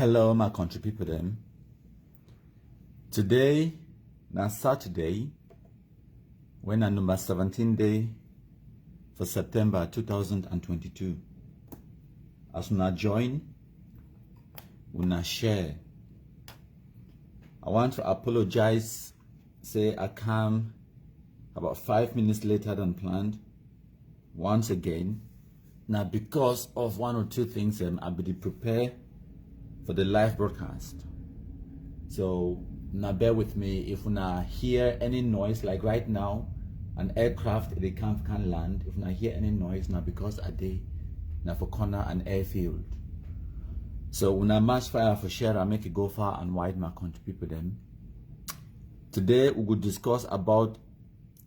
Hello, my country people them. Today, na Saturday, when na number 17 day for September 2022. As una join, una share. I want to apologize, say I come about 5 minutes later than planned. Once again, now because of one or two things, I be prepared for the live broadcast. So now bear with me if you hear any noise, like right now, an aircraft they can't land. If you hear any noise now, because a day now for corner an airfield. So when I match fire for share, I make it go far and wide, my country people them. Today we will discuss about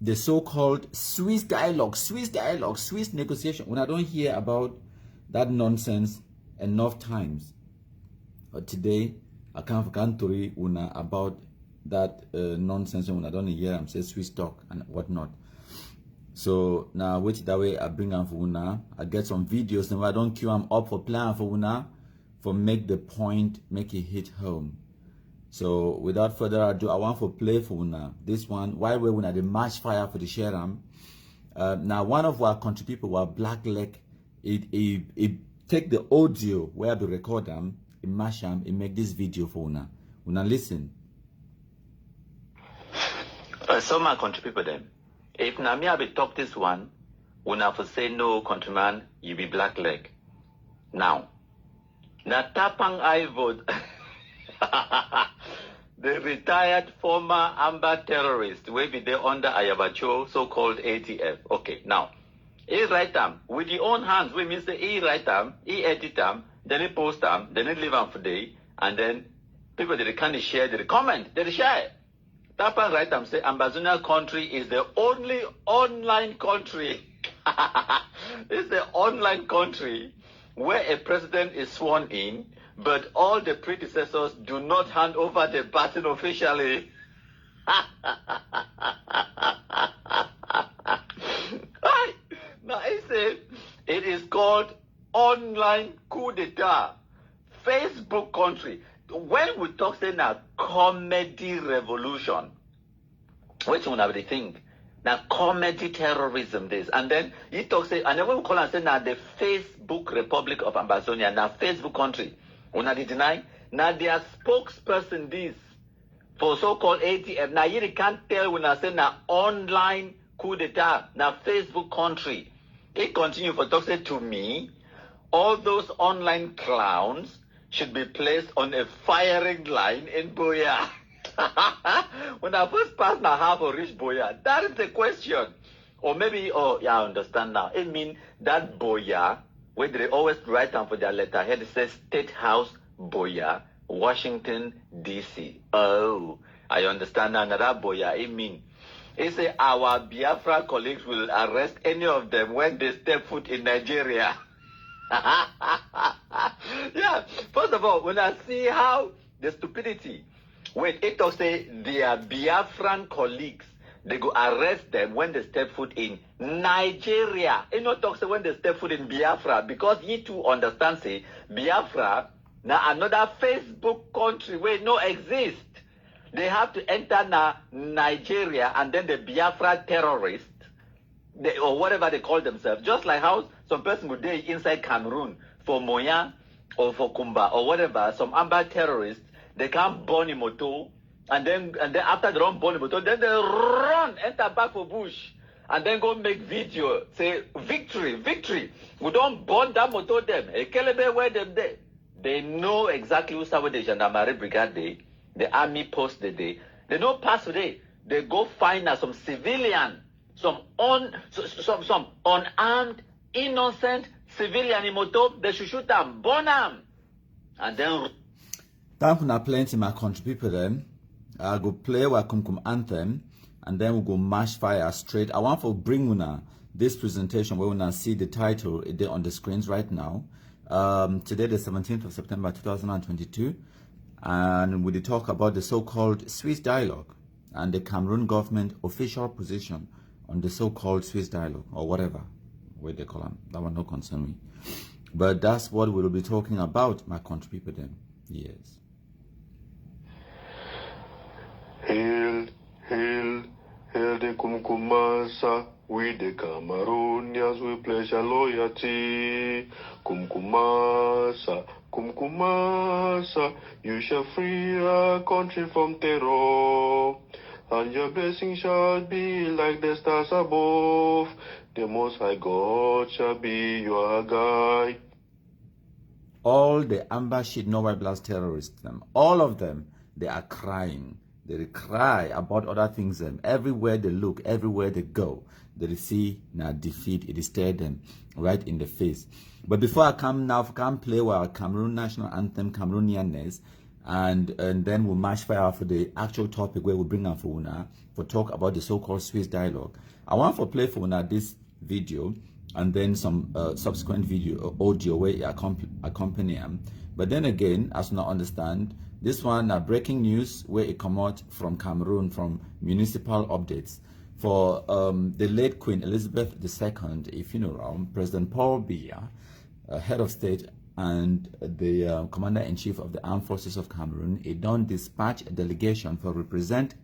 the so-called Swiss dialogue, Swiss negotiation. When I don't hear about that nonsense enough times. But today I can't tell una about that nonsense when I don't hear them say Swiss talk and whatnot. So now which that way I bring them for una. I get some videos and I don't queue them up for plan for una for make the point, make it hit home. So without further ado, I want to play for una this one. Why we una the match fire for the share now one of our country people were black leg. It take the audio where we record them. Masham, it make this video for una. Una listen. So my country people them. If na me I be talk this one, una for say no countryman, you be black leg. Now, na tapang I vote. The retired former Amber terrorist will be there under Ayabacho, so-called ATF. Okay, now, he write them with your own hands. We mean say he write them, he edit them, then he post them, then he leave them for day, and then people that can't share, they comment, they share. Tapan write them say Ambazonia country is the only online country. It's the online country where a president is sworn in, but all the predecessors do not hand over the baton officially. Now I say it is called online coup d'etat, Facebook country. When we talk say now comedy revolution, which one have they think? Now comedy terrorism this, and then you talk say, and then when we call and say now the Facebook Republic of Amazonia, now Facebook country. Una they deny now their spokesperson this for so-called ATF. Now you can't tell when I say now online coup d'etat, now Facebook country. It continue for talk say to me. All those online clowns should be placed on a firing line in Boya. When I first pass now half or reach Boya, that is the question. Or maybe, oh yeah, I understand now. It means that Boya, where they always write down for their letterhead, it says State House Boya, Washington, D.C. Oh, I understand now. Now that Boya, it means it say our Biafra colleagues will arrest any of them when they step foot in Nigeria. Yeah, first of all, when I see how the stupidity, when it talks say their Biafran colleagues, they go arrest them when they step foot in Nigeria. It not talk say when they step foot in Biafra, because you two understand say Biafra now another Facebook country where no exist. They have to enter now Nigeria, and then the Biafra terrorists, or whatever they call themselves, just like how some person would be inside Cameroon for Moya or for Kumba or whatever, some Amber terrorists, they can't burn in moto, and then after they don't burn in moto, then they run, enter back for bush, and then go make video, say victory. We don't burn that moto them. Kelebe where them there. They know exactly who's the gendarmerie brigade day, the army post the day. They don't pass today. They go find some civilian. Some unarmed, innocent civilian in motor, they should shoot them, burn them, and then. Time for plenty my country people then. I go play our Kumkum anthem, and then we go mash fire straight. I want to bring una this presentation where we see the title there on the screens right now. Today the 17th of September 2022, and we talk about the so-called Swiss dialogue and the Cameroon government official position on the so-called Swiss dialogue, or whatever way they call them. That one no concern me. But that's what we'll be talking about, my country people then. Yes. Hail, hail, hail the Kumkumasa. We the Cameroonians, we pledge our loyalty. Kumkumasa, Kumkumasa, you shall free our country from terror. And your blessing shall be like the stars above. The Most High God shall be your guide. All the amber sheet no white blast terrorists, all of them, they are crying. They cry about other things. Everywhere they look, everywhere they go, they see now defeat. It is stared them right in the face. But before I come play our Cameroon national anthem, Cameroonianness, and then we'll match fire for the actual topic where we bring up for Una for talk about the so-called Swiss dialogue. I want to play for Una this video and then some subsequent video audio where it accompany them. But then again, as you not understand, this one breaking news where it come out from Cameroon from municipal updates for the late Queen Elizabeth II, a funeral. President Paul Biya, head of state and the commander-in-chief of the armed forces of Cameroon, he don't dispatch a delegation for represent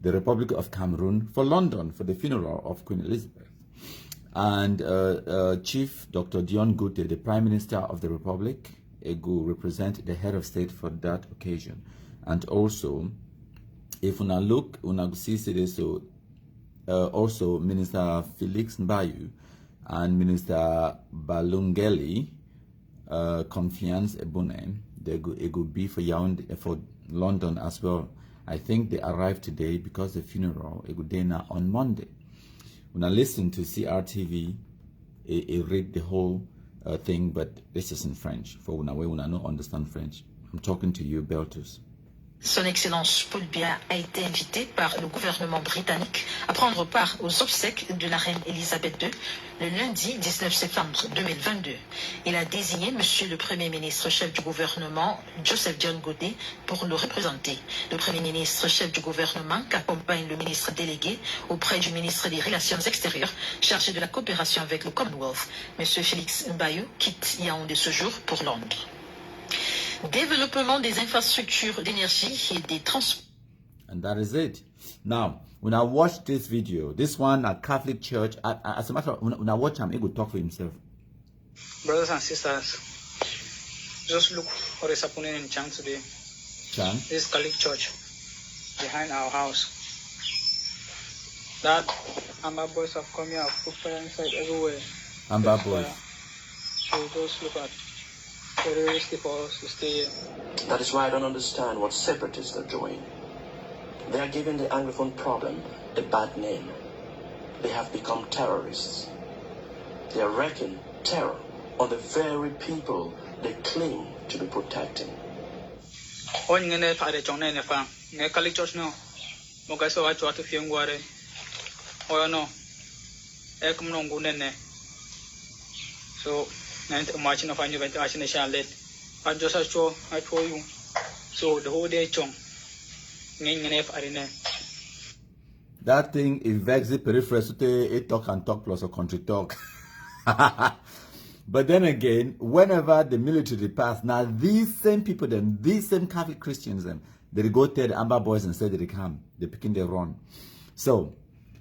the Republic of Cameroon for London for the funeral of Queen Elizabeth. And Chief Dr. Dion Gute, the Prime Minister of the Republic, will represent the head of state for that occasion. And also, if una look, una see so also Minister Felix Mbayu and Minister Balungeli, Confiance Ebune, they go be for Yaoundé, for London as well. I think they arrived today because the funeral it would be now on Monday. When I listen to CRTV, it read the whole thing, but this is in French. For when I don't understand French, I'm talking to you, Beltus. Son Excellence Paul Biya a été invité par le gouvernement britannique à prendre part aux obsèques de la reine Elisabeth II le lundi 19 septembre 2022. Il a désigné Monsieur le Premier ministre chef du gouvernement, Joseph Dion Godé, pour le représenter. Le Premier ministre chef du gouvernement qu'accompagne le ministre délégué auprès du ministre des Relations extérieures chargé de la coopération avec le Commonwealth, Monsieur Félix Mbayu, quitte Yaoundé ce jour pour Londres. Développement des infrastructures d'énergie et des transports. And that is it. Now, when I watch this video, this one at Catholic Church, as a matter of when I watch him, he could talk for himself. Brothers and sisters, just look what is happening in Chang today. Chang? This Catholic Church behind our house. That Amber boys have come here, put fire inside everywhere. Amber boys. So just look at. Very risky for us to stay here. That is why I don't understand what separatists are doing. They are giving the Anglophone problem a bad name. They have become terrorists. They are wreaking terror on the very people they claim to be protecting. On ngene fa de chonne ne fa ne Catholic Church no mo ga so wa chwa to fiengware o no e kum no ngune so and marching of any ventilation let I just I told you so the whole day chong that thing is vexy peripheral so it talk and talk plus a country talk. But then again, whenever the military pass, now these same people then these same Catholic Christians then they go tell the Amber boys and say they come, they picking they run. So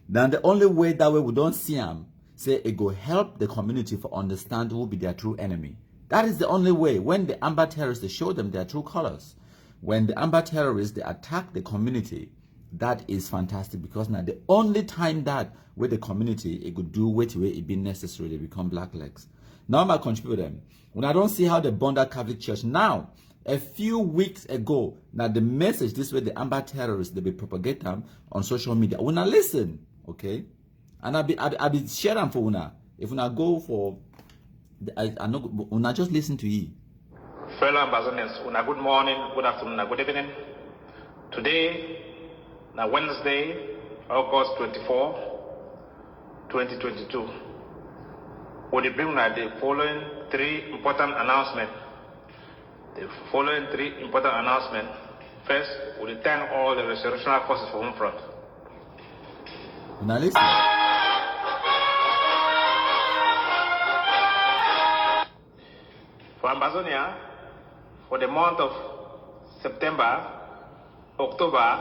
then the only way that way we don't see them say it go help the community for understand who will be their true enemy. That is the only way. When the Amber terrorists, they show them their true colors. When the Amber terrorists, they attack the community, that is fantastic because now the only time that with the community, it could do what way it be necessary, they become black legs. Now I contribute them. When I don't see how they burn that Catholic Church, now, a few weeks ago, now the message, this way the Amber terrorists, they be propagate them on social media. When I listen, okay? And I'll be sharing for Una. If Una go for, I know Una just listen to you. Fellow ambassadors, Una good morning, good afternoon, good evening. Today, now Wednesday, August 24, 2022. We bring the following three important announcements. First, we thank all the restorational forces for home front. Now listen. For Amazonia, for the month of September, October,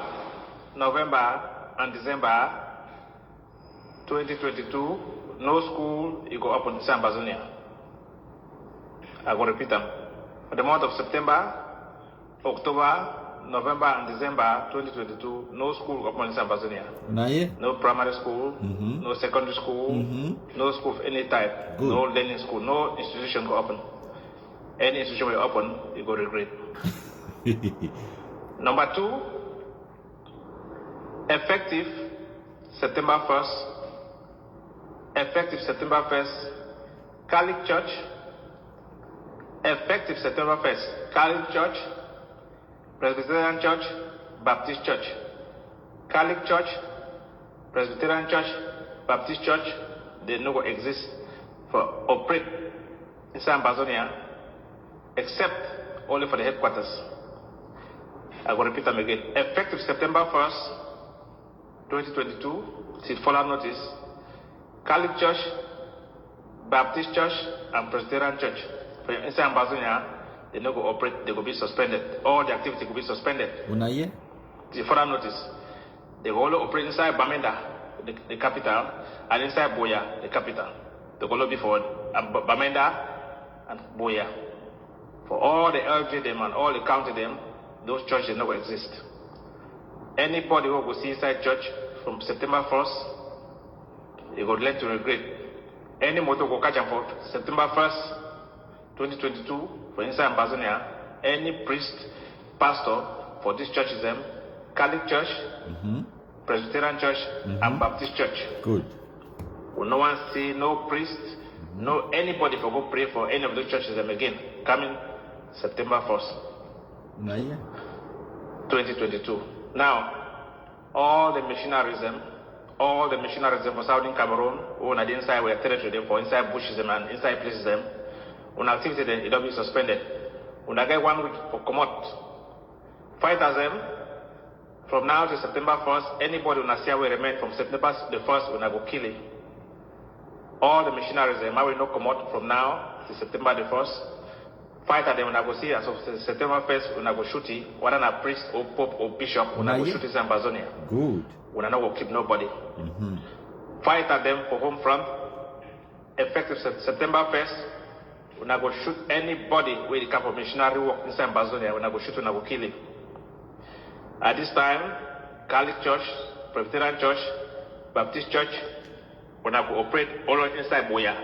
November, and December 2022, no school you go open in Ambazonia. I will repeat them. For the month of September, October, November, and December 2022, no school open in Ambazonia. No primary school, no secondary school, no school of any type, no learning school, no institution go open. Any institution will open, you go regret. Number 2, effective September 1st, Catholic Church, effective September 1st, Catholic Church, Presbyterian Church, Baptist Church, Catholic Church, Presbyterian Church, Baptist Church, they no go exist for operate in Ambazonia, except only for the headquarters. I will repeat them again. Effective September 1st, 2022, see follow notice, Catholic Church, Baptist Church, and Presbyterian Church. For inside Ambazonia, they no go operate, they will be suspended. All the activity will be suspended. See follow notice. They will only operate inside Bamenda, the capital, and inside Boya, the capital. They will only be for Bamenda and Boya. For all the LG them and all the county them, those churches never exist. Anybody who will see inside church from September 1st, they go learn to regret. Any motor go catch them for September 1st, 2022, for inside Ambazonia, any priest, pastor for these churches, them, Catholic Church, Presbyterian Church, and Baptist Church. Good. Will no one see no priest, no anybody for go pray for any of those churches them again, coming September 1st, 2022. Now, all the missionarism for Southern Cameroon, who are inside where territory them for inside bushes them and inside places them, when activity then it will be suspended. When I get 1 week for come out, fighters them from now to September 1st, anybody when I see will remain from September the 1st when I go kill it. All the missionaries them I will not come out from now to September the 1st. Fighter them when I go see as of September 1st when I go shoot it, whether a priest or pope or bishop when I go shoot it in Ambazonia. Good. When I not go keep nobody. Fighter them for home front, effective September 1st. When I go shoot anybody with the cap of missionary work inside Ambazonia, when I go shoot, when I go kill him. At this time, Catholic Church, Presbyterian Church, Baptist Church, when I go operate all inside Boya.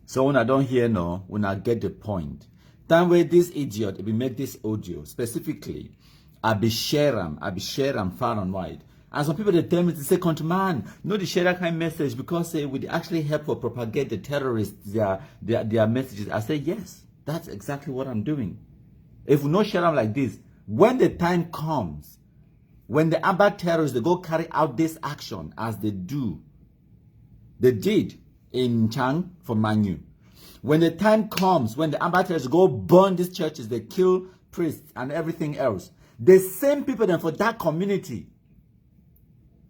So when I don't hear no, when I get the point. Time where this idiot, if we make this audio specifically, I be share them far and wide. And some people they tell me to say, countryman, no the share that kind of message because it would actually help for propagate the terrorists their messages. I say yes, that's exactly what I'm doing. If we not share them like this, when the time comes, when the Amba terrorists they go carry out this action as they did in Chang for Manu. When the time comes, when the Amba terrorists go burn these churches, they kill priests and everything else, the same people then for that community,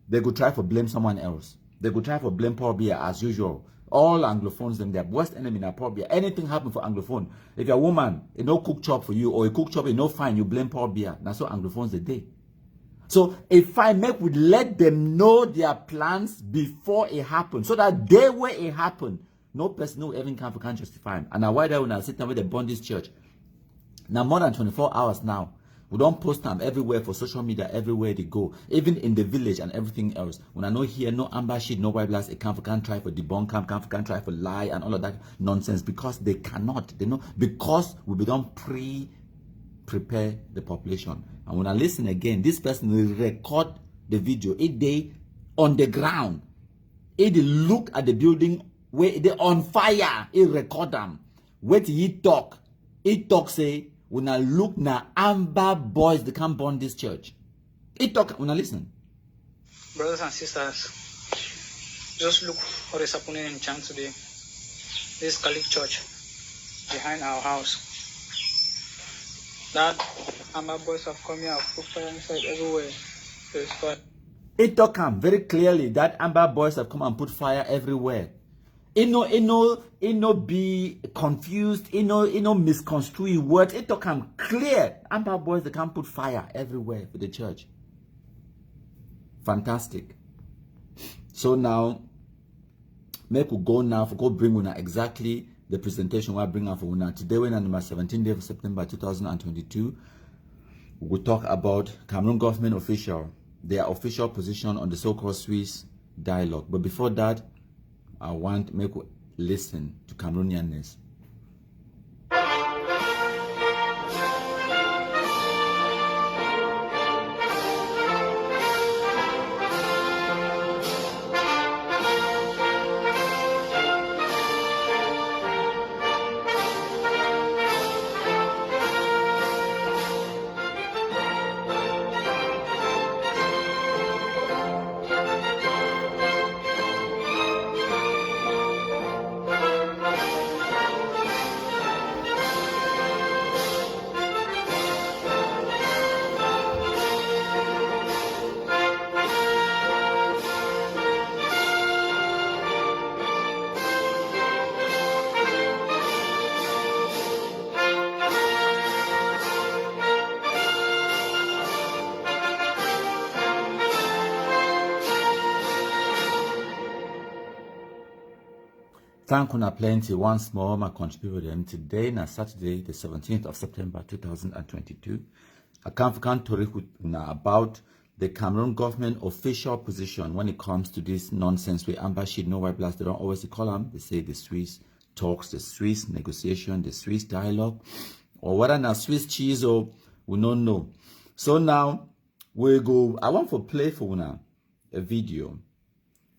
they could try to blame someone else. They could try to blame Paul Biya as usual. All Anglophones, them, their worst enemy in Paul Biya. Anything happen for Anglophone. If you're a woman, it no cook chop for you, or a cook chop, it no fine, you blame Paul Biya. That's what Anglophones they do. So if I make would let them know their plans before it happens, so that day where it happened, no person no even can justify them. And now why they when I sit down with the burn this church. Now more than 24 hours now. We don't post them everywhere for social media, everywhere they go, even in the village and everything else. When I know here, no amber sheet, no white blast, can't try for debunk, can't try for lie and all of that nonsense because they cannot. They know because we don't prepare the population. And when I listen again, this person will record the video. If they on the ground, if they look at the building where they on fire, it record them. Wait till he talk say. When I look now, Amber boys, they can't burn this church. It talk when I listen. Brothers and sisters, just look what is happening in Chang today. This Catholic church behind our house. That Amber boys have come here, have put fire inside everywhere. It talk very clearly that Amber boys have come and put fire everywhere. no be confused, no misconstrue words. It come clear. Amber boys, they can put fire everywhere for the church. Fantastic. So now, make we go now for go bring una exactly the presentation we bring out for una. Today, when on number 17 day of September 2022, we will talk about Cameroon government official, their official position on the so-called Swiss dialogue. But before that, I want to make you listen to Cameroonianness. Thank you plenty once more. My contributor today, na Saturday, the 17th of September 2022. I can't talk about the Cameroon government official position when it comes to this nonsense with amber sheet, no white blast. They don't always call them. They say the Swiss talks, the Swiss negotiation, the Swiss dialogue, or whether na Swiss cheese or we don't know. So now we go. I want to play for una a video.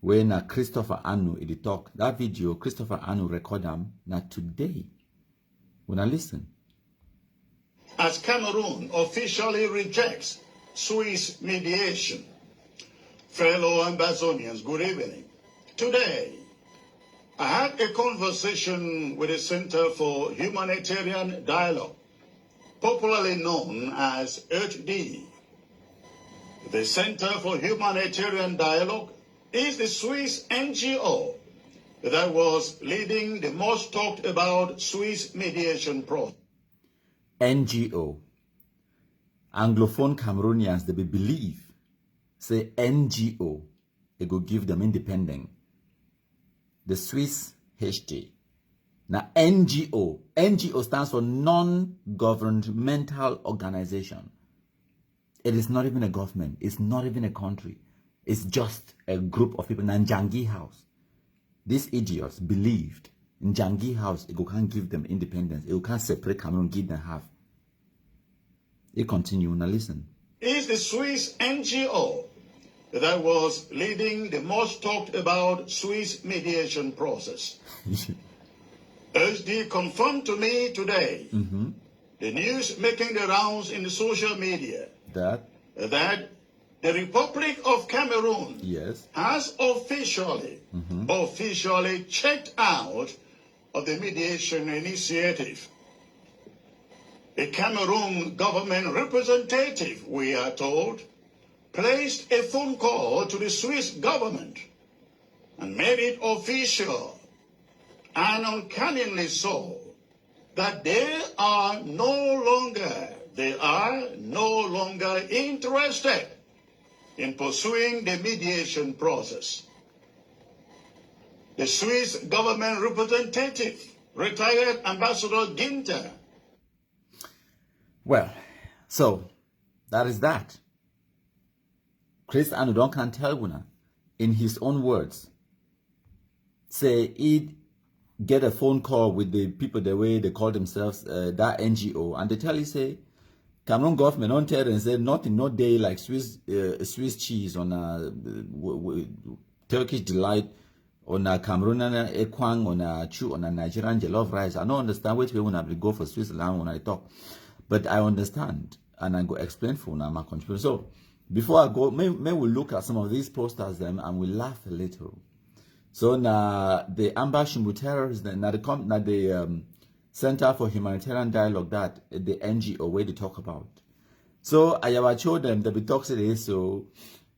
When Christopher Anu in the talk, that video, Christopher Anu record them now today. When I listen. As Cameroon officially rejects Swiss mediation, fellow Ambazonians, good evening. Today, I had a conversation with the Center for Humanitarian Dialogue, popularly known as HD. The Center for Humanitarian Dialogue is the Swiss NGO that was leading the most talked about Swiss mediation process. NGO. Anglophone Cameroonians, they believe, say NGO, it will give them independence. The Swiss HT. Now NGO. NGO stands for non-governmental organization. It is not even a government. It's not even a country. It's just a group of people. In Njangi House, these idiots believed in Njangi House, it can't give them independence. It can't separate Cameroon, give them half. It continue. Now listen. Is the Swiss NGO that was leading the most talked about Swiss mediation process. HD confirmed to me today the news making the rounds in the social media that the Republic of Cameroon has officially checked out of the mediation initiative. A Cameroon government representative, we are told, placed a phone call to the Swiss government and made it official, and uncannily so, that they are no longer interested in pursuing the mediation process. The Swiss government representative, retired Ambassador Ginter. Well, so that is that. Chris Anudon can tell Wuna, in his own words, say he get a phone call with the people the way they call themselves, that NGO, and they tell you, say, Cameroon government on terror and say nothing, no day like Swiss cheese on a Turkish delight on a Cameroonian ekwang on a chew on a Nigerian jollof rice. I don't understand which way when I go for Switzerland when I talk, but I understand and I go explain for now my contribution. So before I go, may we look at some of these posters them and we laugh a little. So now the Ambashimbu terrorism, now the Center for Humanitarian Dialogue, that the NGO where they talk about. So I have showed them that we talk today. So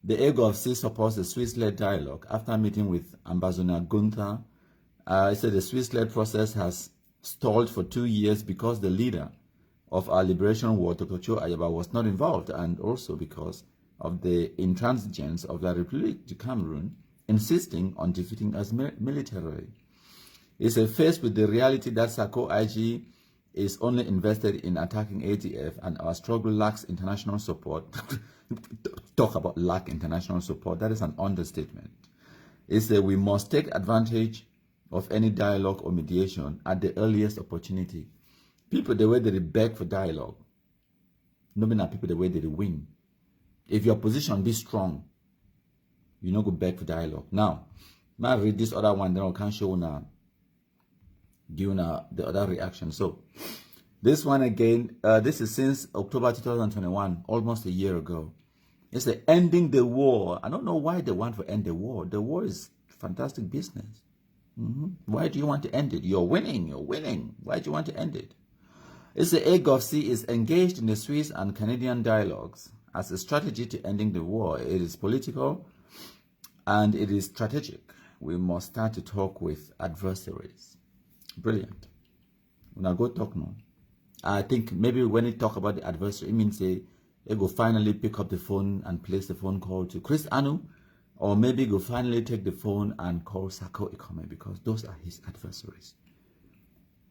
the ego of C supports the Swiss-led dialogue after meeting with Ambassador Gunther I said the Swiss-led process has stalled for 2 years because the leader of our liberation war, Dr. Cho Ayaba, was not involved, and also because of the intransigence of the Republic de Cameroon insisting on defeating us militarily. It's a faced with the reality that Sako IG is only invested in attacking ATF, and our struggle lacks international support. Talk about lack international support. That is an understatement. It's that we must take advantage of any dialogue or mediation at the earliest opportunity. People, the way they beg for dialogue, no mean people the way they win. If your position be strong, you not go beg for dialogue. Now, I read this other one, then I can show now. Give the other reaction. So, this one again, this is since October 2021, almost a year ago. It's the ending the war. I don't know why they want to end the war. The war is fantastic business. Why do you want to end it? You're winning. Why do you want to end it? It's the AGOVC is engaged in the Swiss and Canadian dialogues as a strategy to ending the war. It is political and it is strategic. We must start to talk with adversaries. Brilliant. When I go talk now, I think maybe when you talk about the adversary, it means they go finally pick up the phone and place the phone call to Chris Anu, or maybe go finally take the phone and call Sako Ikome, because those are his adversaries.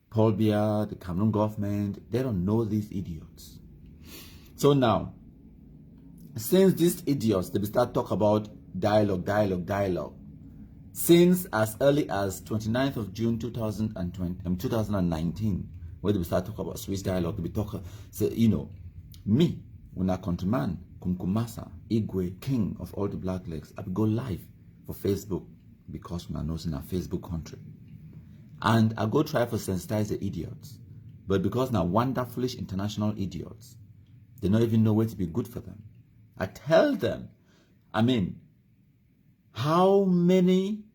Paul Biya, the Cameroon government, they don't know these idiots. So now, since these idiots, they start talk about dialogue, since as early as 29th of June 2019, where they start talking about Swiss dialogue, they be talking, say, you know, me, when I countryman, Kumkumasa, Igwe, king of all the black legs, I go live for Facebook because we are not in a Facebook country. And I go try to sensitize the idiots. But because now wonderfulish international idiots, they don't even know where to be good for them. I tell them, I mean, how many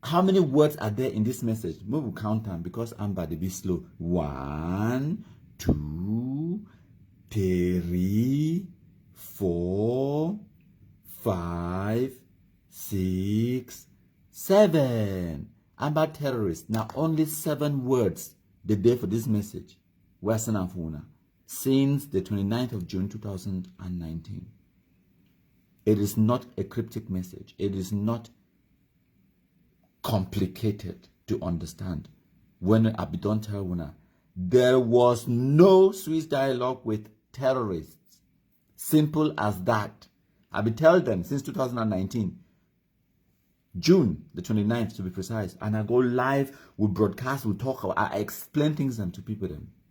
words are there in this message? We will count them because I'm about to be slow. 1, 2, 3, 4, 5, 6, 7. I'm about terrorists. Now only 7 words the day for this message. Western Afuna. Since the 29th of June 2019. It is not a cryptic message. It is not complicated to understand. When Abidon Terwuna, there was no Swiss dialogue with terrorists. Simple as that. I be tell them since 2019, June the 29th to be precise, and I go live, we broadcast, we talk, I explain things to people.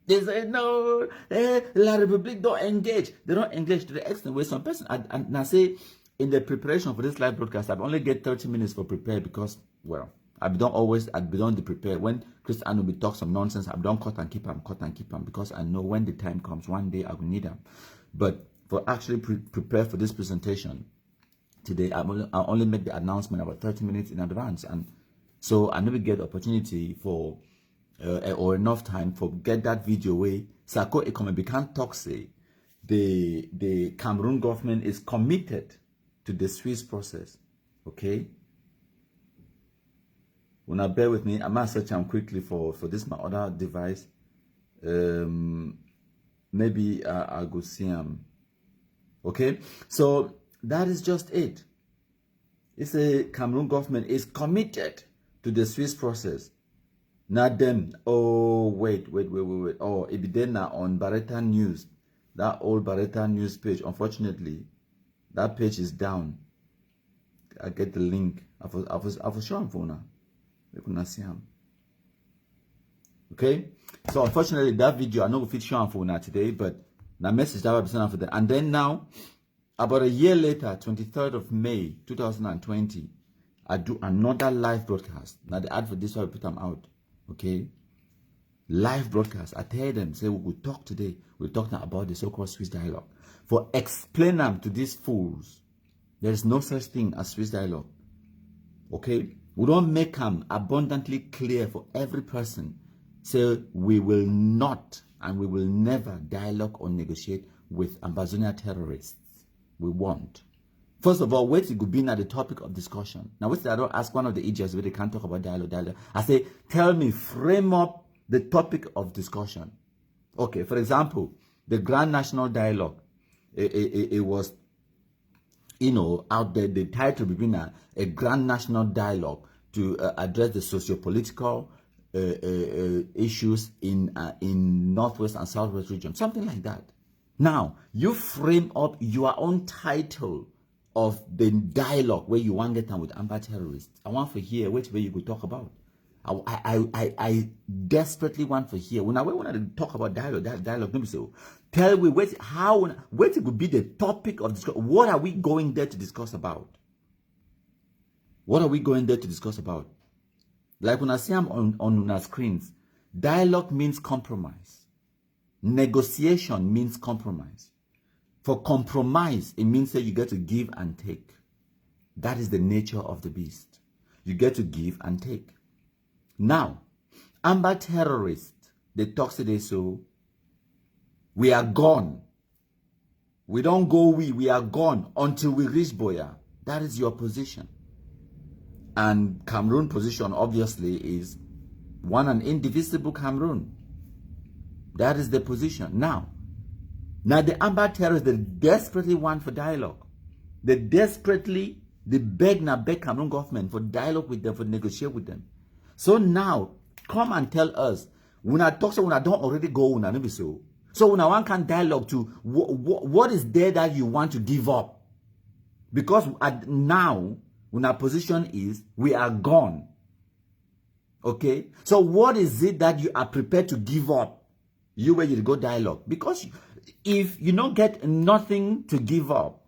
They say no, La Republique don't engage. They don't engage to the extent where some person, and I say in the preparation for this live broadcast, I've only get 30 minutes for prepare because, well, I don't the prepare. When Chris Anubi talks some nonsense, I don't cut and keep him, because I know when the time comes, one day I will need them. But for actually prepare for this presentation today, I only make the announcement about 30 minutes in advance, and so I never get the opportunity for or enough time for get that video away. Sako Ekome can't talk say the Cameroon government is committed to the Swiss process. Okay. When I bear with me, I must search them quickly for this my other device. Maybe I'll go see them. Okay, so that is just it. It's a Cameroon government is committed to the Swiss process. Not them. Oh wait. Oh, it be then on Barretta News, that old Barretta News page. Unfortunately, that page is down. I get the link. I was showing for now. You could not see him. Okay, so unfortunately that video I know fit show for now today, but the message that I was sending for that. And then now, about a year later, 23rd of May 2020, I do another live broadcast. Now the ad for this one I put them out. Okay, live broadcast. I tell them, say we will talk today. We'll talk now about the so-called Swiss dialogue. For explain them to these fools, there is no such thing as Swiss dialogue. Okay, we don't make them abundantly clear for every person. So we will not and we will never dialogue or negotiate with Ambazonia terrorists. We won't. First of all, wait it could be at the topic of discussion. Now, wait I don't ask one of the idiots where they can't talk about dialogue. I say, tell me, frame up the topic of discussion. Okay, for example, the Grand National Dialogue, it was, out there, the title being a Grand National Dialogue to address the socio-political issues in Northwest and Southwest region, something like that. Now, you frame up your own title of the dialogue where you want to get on with amber terrorists. I want to hear which way you could talk about. I desperately want to hear. When I want to talk about dialogue, let me say, tell me what it could be the topic of discussion. What are we going there to discuss about? What are we going there to discuss about? Like when I see them on our screens, dialogue means compromise. Negotiation means compromise. For compromise, it means that you get to give and take. That is the nature of the beast. You get to give and take. Now, amber terrorists, they talk today, so we are gone. We don't go we are gone until we reach Boya. That is your position. And Cameroon position obviously is one and indivisible Cameroon. That is the position. Now the amber terrorists, they desperately want for dialogue. They beg Cameroon government for dialogue with them, for negotiate with them. So now, come and tell us, when I talk to when I don't already go, when I so when I want can dialogue to what is there that you want to give up? Because now, when our position is, we are gone. Okay? So what is it that you are prepared to give up? You where you go dialogue. Because if you don't get nothing to give up,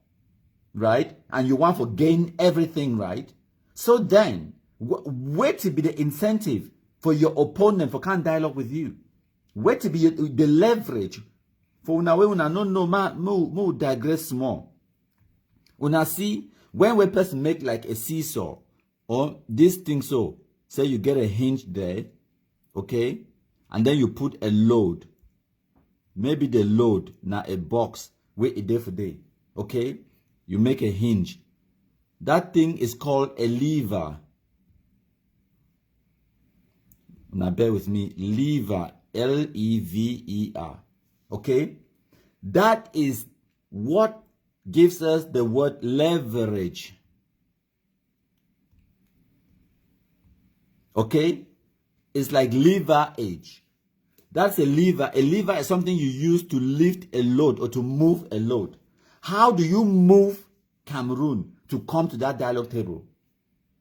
right? And you want to gain everything, right? So then, where to be the incentive for your opponent for can't dialogue with you? Where to be the leverage for una way una no digress more. Una see when a person make like a seesaw or this thing so say you get a hinge there, okay, and then you put a load. Maybe the load now a box where it day for day, okay. You make a hinge. That thing is called a lever. Now bear with me, lever, L-E-V-E-R, okay? That is what gives us the word leverage, okay? It's like leverage. That's a lever. A lever is something you use to lift a load or to move a load. How do you move Cameroon to come to that dialogue table?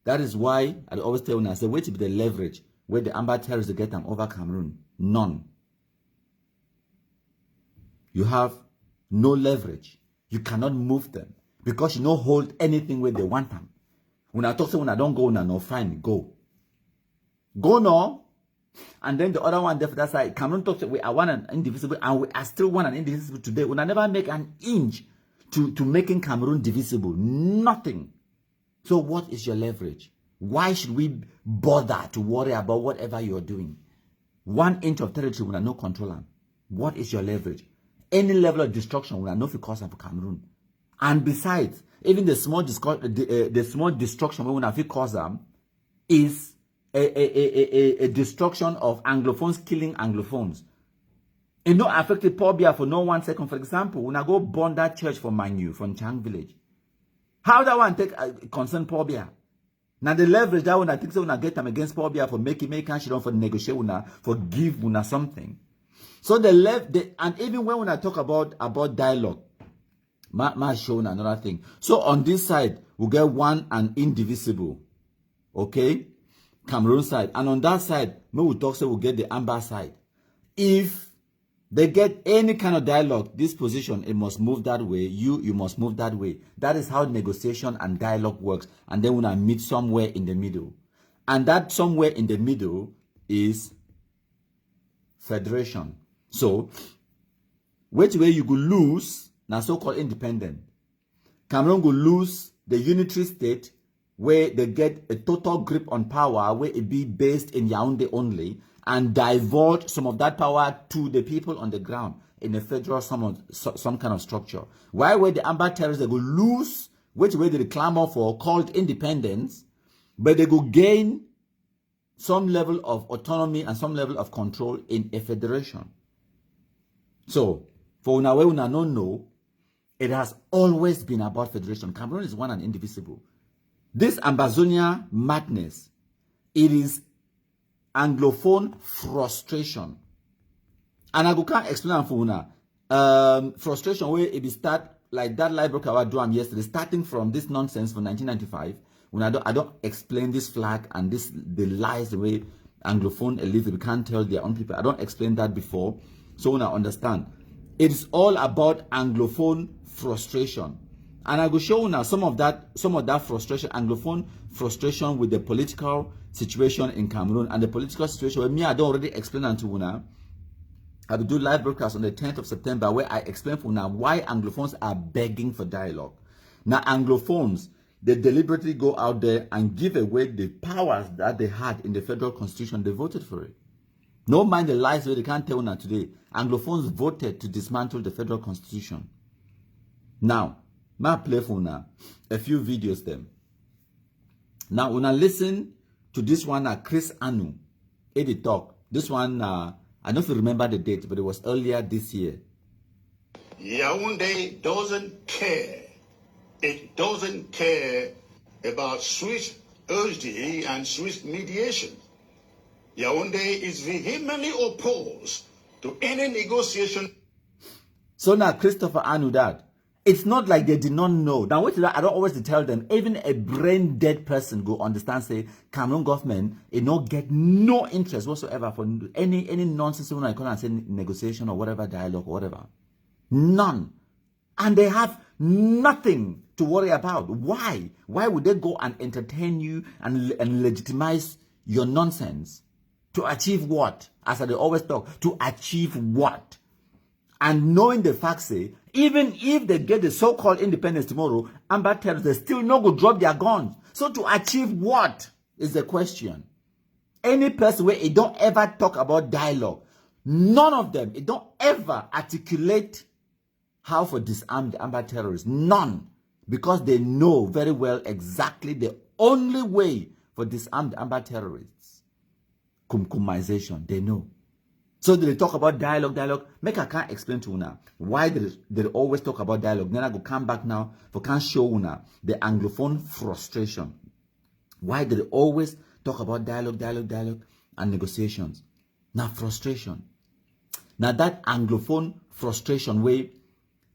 That is why I always tell you, I say, wait to be the leverage where the amber terrorists get them over Cameroon. None. You have no leverage. You cannot move them because you don't hold anything where they want them. When I talk to when I don't go, no, fine, go. Go no. And then the other one, that side, Cameroon talks, I want an indivisible, and I still want an indivisible today. When I never make an inch to making Cameroon divisible. Nothing. So what is your leverage? Why should we bother to worry about whatever you're doing? 1 inch of territory will not control them. What is your leverage? Any level of destruction will not cause them for Cameroon. And besides, even the small destruction we will not cause them is a destruction of Anglophones killing Anglophones. It not affected Pobia for no 1 second. For example, when I go burn that church for Manu from Chang village, how that one take concern Pobia? Now the leverage that when I think so when I get them against Pobia for make sure for negotiate for give something. So and even when I talk about dialogue, ma show another thing. So on this side we get one and indivisible, okay, Cameroon side, and on that side we will talk so we'll get the amber side. If they get any kind of dialogue, this position, it must move that way. You must move that way. That is how negotiation and dialogue works. And then when I meet somewhere in the middle. And that somewhere in the middle is federation. So, which way you go lose, now so-called independent. Cameroon will lose the unitary state where they get a total grip on power, where it be based in Yaoundé only, and divulge some of that power to the people on the ground in a federal some kind of structure. Why were the amber terrorists, they will lose which way they clamor for, called independence, but they could gain some level of autonomy and some level of control in a federation. So, for una we una no know, it has always been about federation. Cameroon is one and indivisible. This Ambazonia madness, it is Anglophone frustration. And I can't explain for una. Frustration where it be start like that live broker I do yesterday, starting from this nonsense from 1995. When I don't explain this flag and the lies the way Anglophone elite can't tell their own people. I don't explain that before. So when I understand, it's all about Anglophone frustration, and I will show now some of that frustration, Anglophone frustration with the political situation in Cameroon and the political situation where me I don't already explain unto una. I will do live broadcast on the 10th of September where I explain for now why Anglophones are begging for dialogue. Now Anglophones, they deliberately go out there and give away the powers that they had in the federal constitution. They voted for it. No mind the lies where they can't tell now today. Anglophones voted to dismantle the federal constitution. Now, may I play for now a few videos them. Now, when I listen to this one, Chris Anu, Eddie talk. This one, I don't know if you remember the date, but it was earlier this year. Yaoundé doesn't care. It doesn't care about Swiss urgency and Swiss mediation. Yaoundé is vehemently opposed to any negotiation. So now, Christopher Anu, that it's not like they did not know. Now, what I don't always tell them, even a brain dead person go understand, say, Cameroon government, it not get no interest whatsoever for any nonsense when I call and say negotiation or whatever, dialogue or whatever. None. And they have nothing to worry about. Why? Why would they go and entertain you and legitimize your nonsense? To achieve what? As they always talk, to achieve what? And knowing the facts, say, even if they get the so-called independence tomorrow, Amber terrorists, they still not go drop their guns. So to achieve what is the question? Any person where it don't ever talk about dialogue, none of them, it don't ever articulate how to disarm the Amber terrorists. None. Because they know very well exactly the only way for disarm the Amber terrorists. Kumkumization, they know. So they talk about dialogue. Make I can't explain to una why they always talk about dialogue. Then I go come back now for can show una the Anglophone frustration. Why they always talk about dialogue and negotiations. Now frustration. Now that Anglophone frustration where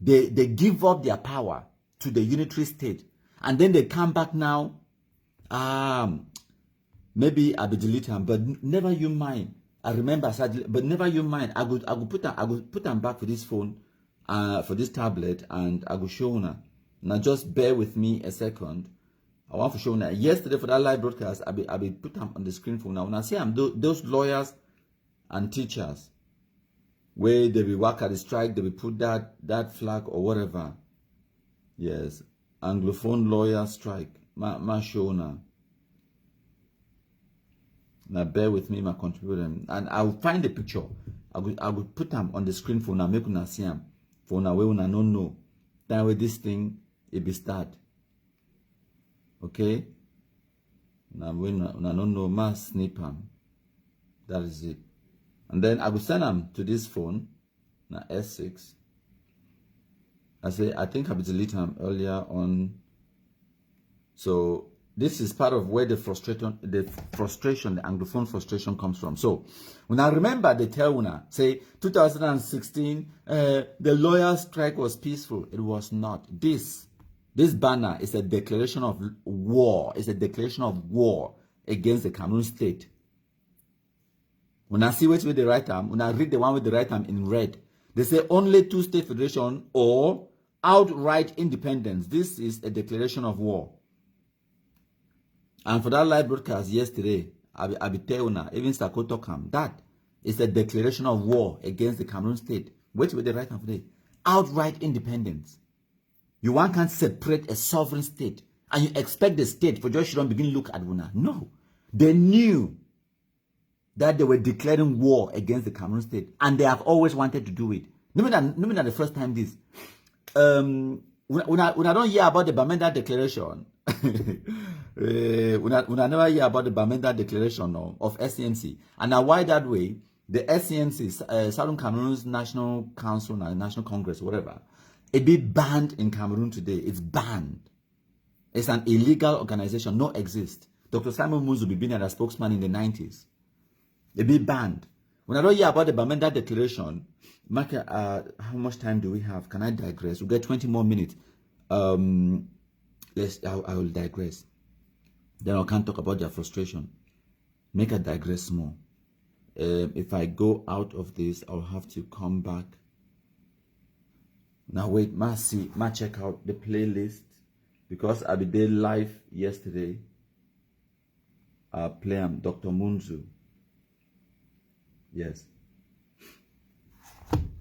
they give up their power to the unitary state. And then they come back now. Maybe I will delete them, but never you mind. I remember, but never you mind. I will put them back for this phone, for this tablet, and I will show you. Now just bear with me a second. I want to show you. Yesterday for that live broadcast, I will put them on the screen for now. When I say those lawyers and teachers, where they will work at the strike, they will put that flag or whatever. Yes, Anglophone lawyer strike. Ma show now. Now bear with me, my contributor, and I will find the picture. I will put them on the screen for now. Make una see them. For now, we una no know. That way this thing it be start. Okay. Now we una no know. Ma snip them. That is it. And then I will send them to this phone. Now S6. I think I will delete them earlier on. So this is part of where the frustration, the Anglophone frustration comes from. So, when I remember the Teruna, say 2016, the lawyer strike was peaceful. It was not. This banner is a declaration of war. It's a declaration of war against the Cameroon state. When I see which way they write them, when I read the one with the right arm in red, they say only two-state federation or outright independence. This is a declaration of war. And for that live broadcast yesterday, I be telling you, even Sakoto Kam, that is a declaration of war against the Cameroon state. Which way they write them today? Outright independence. You can't separate a sovereign state, and you expect the state for just shouldn't begin look at Wuna. No, they knew that they were declaring war against the Cameroon state, and they have always wanted to do it. No matter the first time this, When I don't hear about the Bamenda Declaration, when I never hear about the Bamenda Declaration of SCNC, and now why that way, the SCNC, Southern Cameroon's National Council, National Congress, whatever, it be banned in Cameroon today. It's banned. It's an illegal organization, no exist. Dr. Simon Muzu be as a spokesman in the 90s. It be banned. When I don't hear about the Bamenda Declaration, Mark, how much time do we have? Can I digress? We'll get 20 more minutes. I will digress. Then I can talk about their frustration. Make a digress more. If I go out of this, I'll have to come back. Now wait, ma check out the playlist because I be there live yesterday. I play Dr. Munzu. Yes.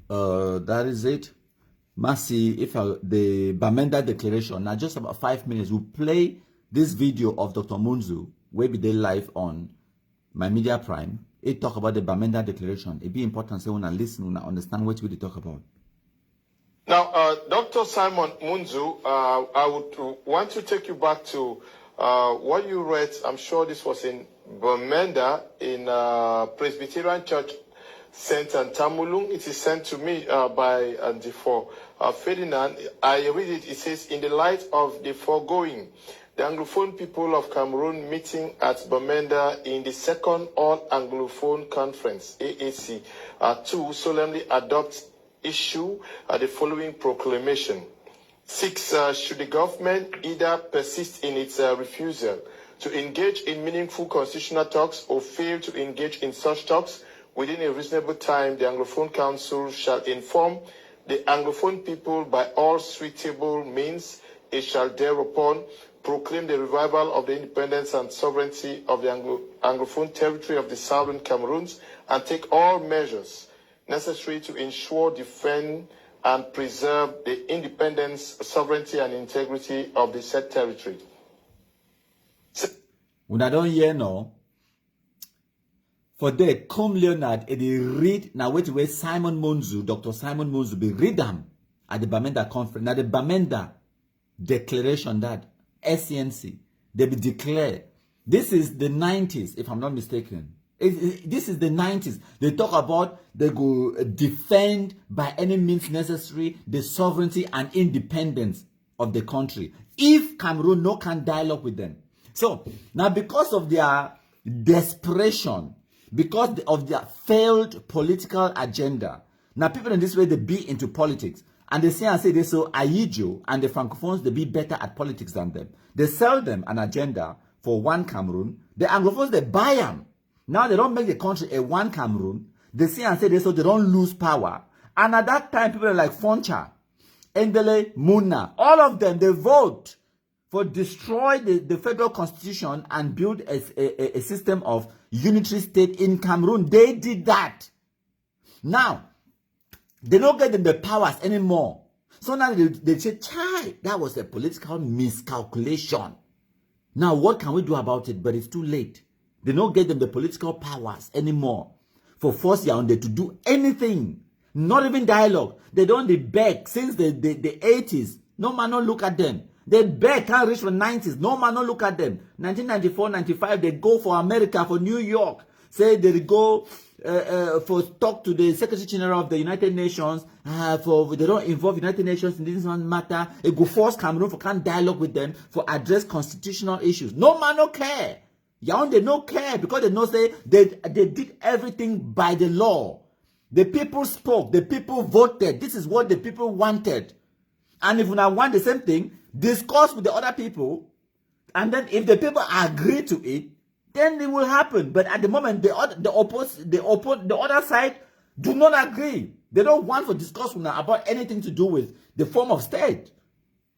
That is it. Mercy, if the Bamenda Declaration, now just about 5 minutes, we'll play this video of Dr. Munzu, where be they live on my Media Prime. It talk about the Bamenda Declaration. It be important so when I listen, when I understand what we talk about. Now, Dr. Simon Munzu, I would want to take you back to what you read. I'm sure this was in Bamenda in Presbyterian Church, St. Antamulung. It is sent to me by for Ferdinand. I read it. It says, in the light of the foregoing, the Anglophone people of Cameroon meeting at Bamenda in the second All-Anglophone Conference, AAC, 2 solemnly adopt issue the following proclamation. 6. Should the government either persist in its refusal to engage in meaningful constitutional talks or fail to engage in such talks within a reasonable time, the Anglophone Council shall inform the Anglophone people by all suitable means. It shall thereupon proclaim the revival of the independence and sovereignty of the Anglophone territory of the Southern Cameroons and take all measures necessary to ensure, defend, and preserve the independence, sovereignty, and integrity of the said territory. When I don't hear no, for the come Leonard, they read now wait Simon Munzu, Dr. Simon Munzu, be read them at the Bamenda conference. Now the Bamenda Declaration that SCNC they be declare. This is the 90s, if I'm not mistaken. This is the 90s. They talk about they go defend by any means necessary the sovereignty and independence of the country. If Cameroon no can dialogue with them. So now because of their desperation, because of their failed political agenda, now people in this way they be into politics. And they say they so Ayijo and the Francophones they be better at politics than them. They sell them an agenda for one Cameroon. The Anglophones they buy them. Now they don't make the country a one Cameroon. They say they so they don't lose power. And at that time, people like Foncha, Endele, Muna, all of them, they vote for destroy the federal constitution and build a system of unitary state in Cameroon. They did that. Now, they don't get them the powers anymore. So now they say, chai, that was a political miscalculation. Now, what can we do about it? But it's too late. They don't get them the political powers anymore for force Yaoundé to do anything. Not even dialogue. They don't beg since the 80s. No man don't look at them. They beg, can't reach for 90s. No man don't look at them. 1994, 95, they go for America, for New York. Say they go for talk to the Secretary General of the United Nations. They don't involve United Nations in this one matter. They go force Cameroon for can't dialogue with them for address constitutional issues. No man don't care. Yaoundé no care because they know say they did everything by the law. The people spoke. The people voted. This is what the people wanted. And if we now want the same thing, discuss with the other people. And then if the people agree to it, then it will happen. But at the moment, the other side do not agree. They don't want to discuss with now about anything to do with the form of state.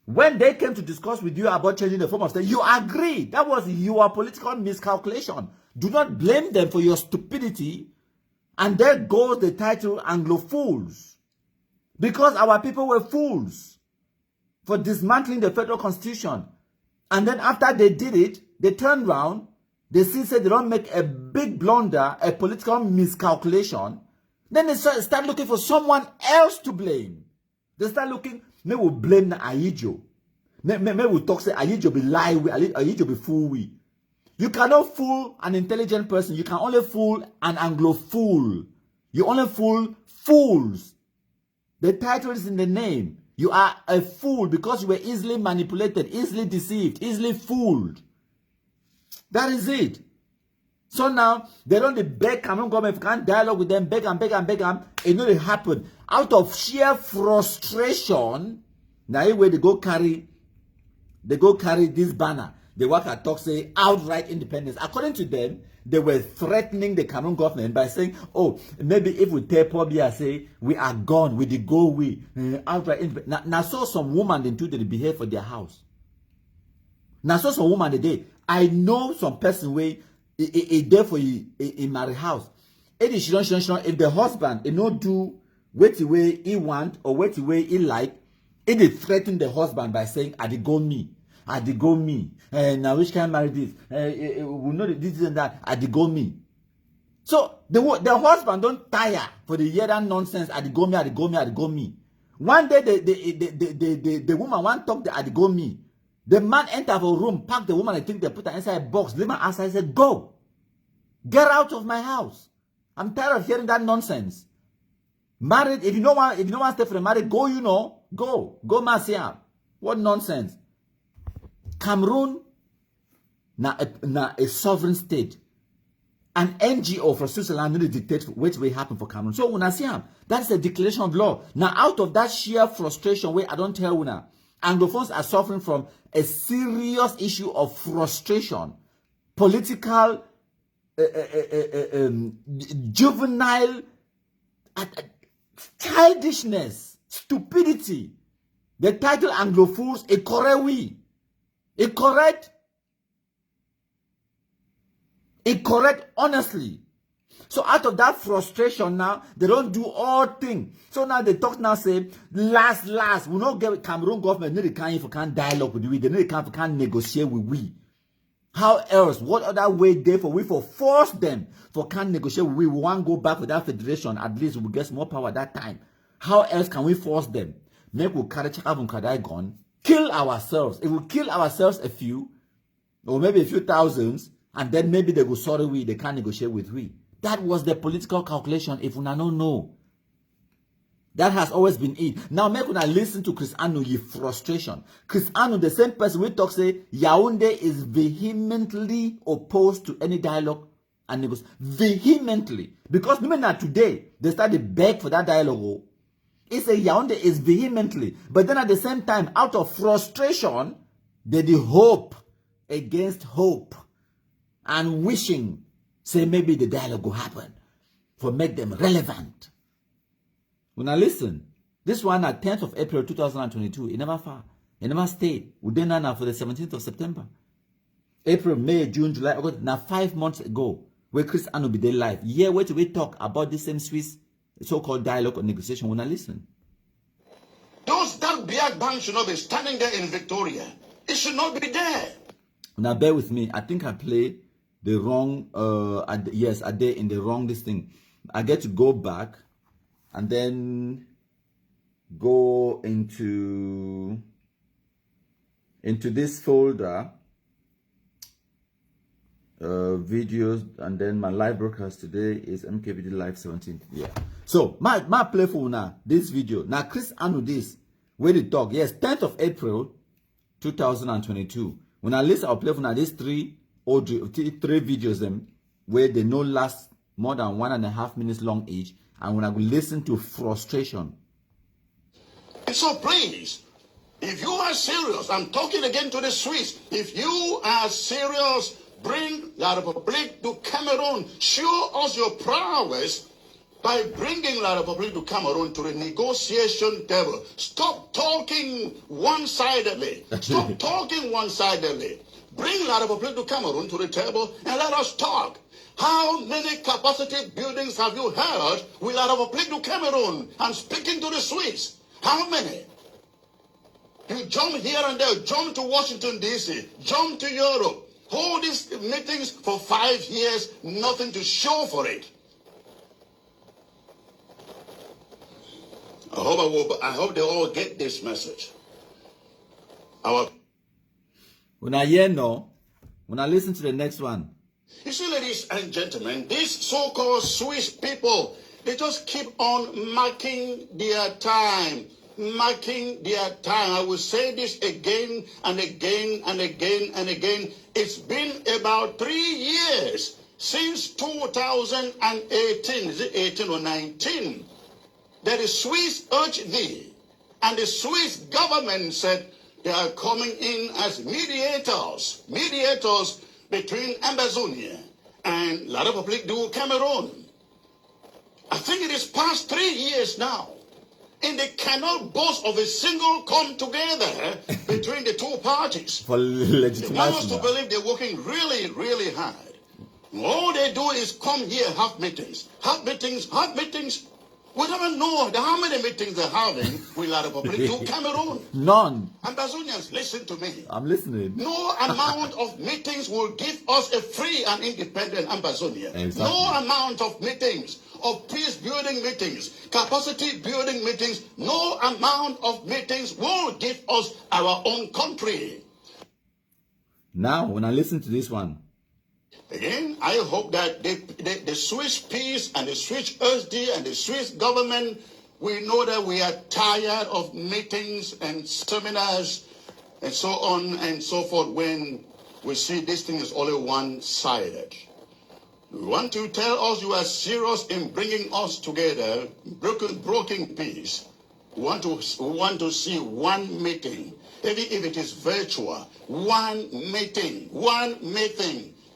When they came to discuss with you about changing the form of state, you agreed. That was your political miscalculation. Do not blame them for your stupidity. And there goes the title Anglo-Fools. Because our people were fools for dismantling the federal constitution. And then after they did it, they turned around. They still said they don't make a big blunder, a political miscalculation. Then they start looking for someone else to blame. They start looking, me will blame na Ayijo. Me will talk say Ayijo be lie we, Ayijo be fool we. You cannot fool an intelligent person. You can only fool an Anglo fool. You only fool fools. The title is in the name. You are a fool because you were easily manipulated, easily deceived, easily fooled. That is it. So now, they don't beg Cameroon government, if you can't dialogue with them, beg and beg and beg them, it know it happen. Out of sheer frustration, now where they go carry this banner. They work at talk say outright independence. According to them, they were threatening the Cameroon government by saying, oh, maybe if we tell Pobia say we are gone, we the go we outright independence. Now saw some woman they do they behave for their house. Now saw some woman today. I know some person way a day for in marry house. If the husband not do what the way he want or what the way he like, it is threaten the husband by saying, I dey go me. Now which can marry this? We know this and that. I dey go me. So the husband don't tire for the year that nonsense. I dey go me. One day the woman want talk the I dey go me. The man enter for a room, pack the woman. I think they put her inside a box. The man outside said, "Go, get out of my house. I'm tired of hearing that nonsense. Married, if you don't want to stay for a marriage, go. Go, Marcia. What nonsense." Cameroon, na a sovereign state. An NGO for Switzerland really dictate what will happen for Cameroon. So when I see him, that's a declaration of law. Now out of that sheer frustration, where I don't tell you now, Anglophones are suffering from a serious issue of frustration, political, juvenile, childishness, stupidity. The title Anglophones, a correct we. It correct honestly. So out of that frustration now, they don't do all things. So now they talk now say, last, we not get Cameroon government, they can't dialogue with we, they can't negotiate with we. How else? What other way they for we for force them for can't negotiate with we? We want to go back with that federation, at least we will get more power at that time. How else can we force them? Make we carry gun, kill ourselves. If we kill ourselves a few, or maybe a few thousands, and then maybe they go sorry we, they can't negotiate with we. That was the political calculation, if una don't know. That has always been it. Now make una listen to Chris Anu, ye frustration. Chris Anu, the same person we talk say, Yaoundé is vehemently opposed to any dialogue and negotiation. Vehemently. Because remember now today, they started beg for that dialogue. It's a Yaoundé is vehemently. But then at the same time, out of frustration, they the hope against hope. And wishing, say maybe the dialogue will happen. For make them relevant. When I listen, this one at 10th of April 2022, it never far. It never stayed. We did now for the 17th of September. April, May, June, July, August. Now 5 months ago, where Chris Anu be there live. Yeah, where do we talk about the same Swiss so-called dialogue or negotiation when I listen? Those that black bank should not be standing there in Victoria. It should not be there. Now bear with me. I think I play the wrong, yes, I did in the wrong this thing. I get to go back and then go into this folder, videos, and then my live broadcast today is MKVD Live 17. Yeah. So my playful now, this video. Now Chris Anu this, where they talk. Yes, 10th of April 2022. When I list, I'll play for now these three videos them where they no last more than 1.5 minutes long each, and when I will listen to frustration. So please, if you are serious, I'm talking again to the Swiss. If you are serious, bring La République to Cameroon. Show us your prowess by bringing La République to Cameroon to the negotiation table. Stop talking one-sidedly. Stop talking one-sidedly. Bring La République to Cameroon to the table and let us talk. How many capacity buildings have you heard with La République to Cameroon? I'm speaking to the Swiss. How many? You jump here and there, jump to Washington, D.C., jump to Europe. Hold these meetings for 5 years, nothing to show for it. I hope they all get this message. When I hear no, when I listen to the next one. You see, ladies and gentlemen, these so-called Swiss people, they just keep on marking their time. Marking their time. I will say this again and again and again and again. It's been about 3 years since 2018. Is it 18 or 19? That the Swiss urged thee, and the Swiss government said they are coming in as mediators between Amazonia and La République du Cameroun. I think it is past 3 years now, and they cannot boast of a single come together between the two parties. For legitimation. They want us to believe they're working really, really hard. All they do is come here, have meetings. We don't know how many meetings they're having with La République du Cameroun. None. Ambazonians, listen to me. I'm listening. No amount of meetings will give us a free and independent Ambazonia. Exactly. No amount of meetings, of peace-building meetings, capacity-building meetings, no amount of meetings will give us our own country. Now, when I listen to this one, again, I hope that the Swiss peace and the Swiss SD and the Swiss government, we know that we are tired of meetings and seminars and so on and so forth when we see this thing is only one-sided. We want to tell us you are serious in bringing us together, broken peace. We want to see one meeting, even if it is virtual, one meeting.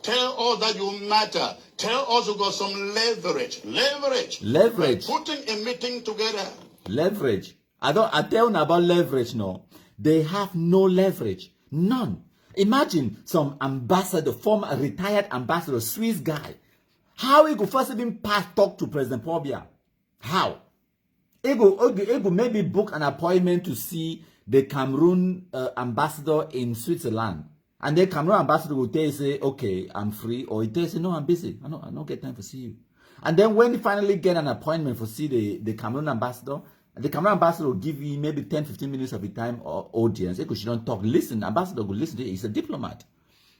Tell us that you matter. Tell us you got some leverage. Leverage. Putting a meeting together. Leverage. I tell you about leverage, no. They have no leverage. None. Imagine some ambassador, former retired ambassador, Swiss guy. How he could first even talk to President Pobia? How? He could maybe book an appointment to see the Cameroon ambassador in Switzerland. And the Cameroon ambassador will tell you, say, okay, I'm free. Or he tells you, no, I'm busy. I don't get time to see you. And then when you finally get an appointment for see the Cameroon ambassador, the Cameroon ambassador will give you maybe 10-15 minutes of your time or audience. Because she don't talk, listen. Ambassador will listen to you. He's a diplomat.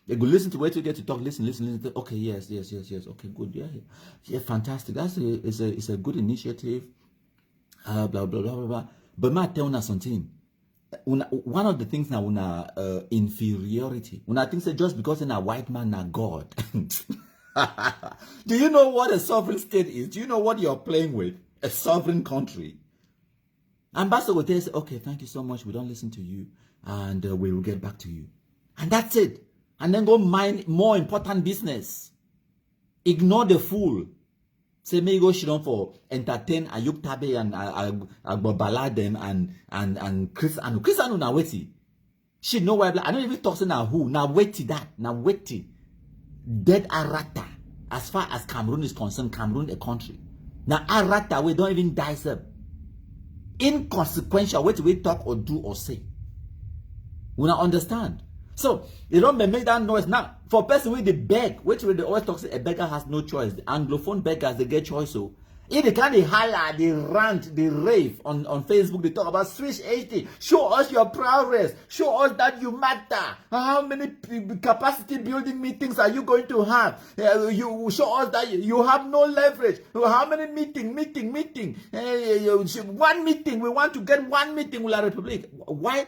They go listen to where to get to talk. Listen. Okay, yes. Okay, good. Yeah, fantastic. It's a good initiative. Blah blah blah blah blah. But ma tell us something. One of the things now inferiority. When I think that just because in a white man na God. Do you know what a sovereign state is? Do you know what you're playing with? A sovereign country. Ambassador will tell you, okay, thank you so much. We don't listen to you, and we will get back to you, and that's it. And then go mind more important business. Ignore the fool. Say me go sit down for entertain Ayuk Tabe and Agbobala them and Chris Anu. Chris Anu na weti. She know why I don't even talk to now who. Now weti that. Now weti. Dead Arata. As far as Cameroon is concerned, Cameroon a country. Now Arata we don't even dice up. Inconsequential what we talk or do or say. We not understand. So they don't make that noise now. For person with the beg, which we always talk, a beggar has no choice. The Anglophone beggars they get choice. So if they can't holler, they rant, they rave on Facebook, they talk about Swiss HD. Show us your progress. Show us that you matter. How many capacity building meetings are you going to have? You show us that you have no leverage. How many meeting? One meeting. We want to get one meeting with La République. Why?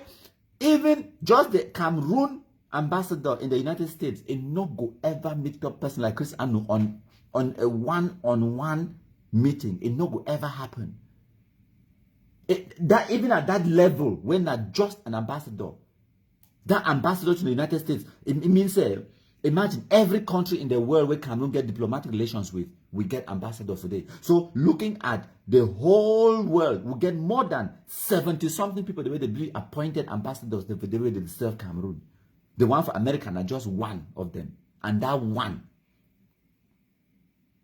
Even just the Cameroon ambassador in the United States, it no go ever meet up person like Chris Anu on a one-on-one meeting. It no go ever happen. That even at that level, when not just an ambassador, that ambassador to the United States, it means imagine every country in the world where Cameroon get diplomatic relations with, we get ambassadors today. So looking at the whole world, we get more than 70-something people the way they be appointed ambassadors the way they serve Cameroon. The one for America are just one of them. And that one,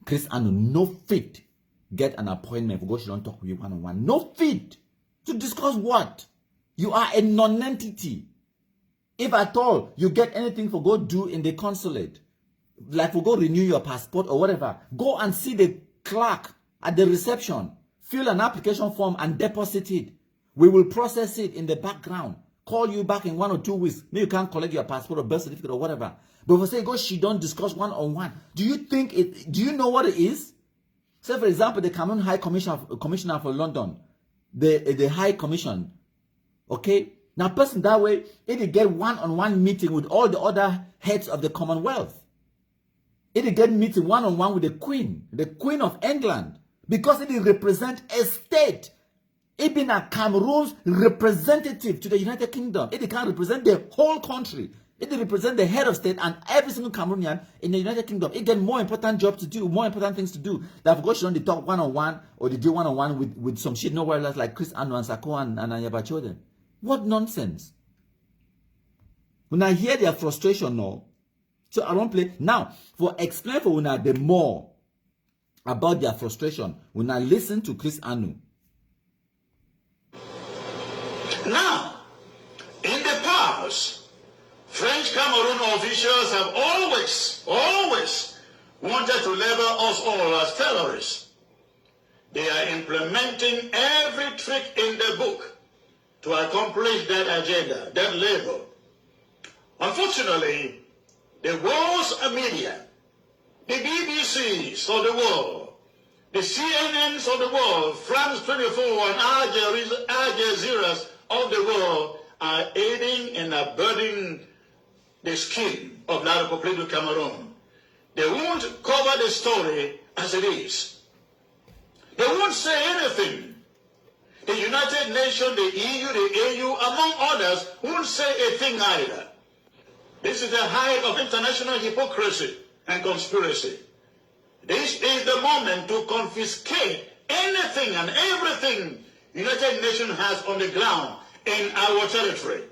Chris Anu, no fit get an appointment for go she don't talk with you one-on-one. No fit to discuss what? You are a non-entity. If at all you get anything for go do in the consulate, like for go renew your passport or whatever, go and see the clerk at the reception. Fill an application form and deposit it. We will process it in the background. Call you back in 1 or 2 weeks. Maybe you can't collect your passport or birth certificate or whatever. But if I say, go, she don't discuss one-on-one. Do you think it, do you know what it is? Say, for example, the Cameroon High Commissioner for London, the High Commission, okay? Now, person that way, it get one-on-one meeting with all the other heads of the Commonwealth. It get meeting one-on-one with the Queen of England, because it represents a state. It being a Cameroon's representative to the United Kingdom. It can represent the whole country. It represents the head of state and every single Cameroonian in the United Kingdom. It get more important jobs to do, more important things to do. That of course, they talk one-on-one or they do one-on-one with some shit nowhere else like Chris Anu and Sako and Ayabachoden. What nonsense. When I hear their frustration now, so I won't play. Now, for explain for Una the more about their frustration, when I listen to Chris Anu. Now, in the past, French Cameroon officials have always wanted to label us all as terrorists. They are implementing every trick in the book to accomplish that agenda, that label. Unfortunately, the world's media, the BBCs of the world, the CNNs of the world, France 24 and Al Jazeera's of the world are aiding and abetting the scheme of La République du Cameroon. They won't cover the story as it is. They won't say anything. The United Nations, the EU, the AU, among others, won't say a thing either. This is the height of international hypocrisy and conspiracy. This is the moment to confiscate anything and everything United Nations has on the ground in our territory.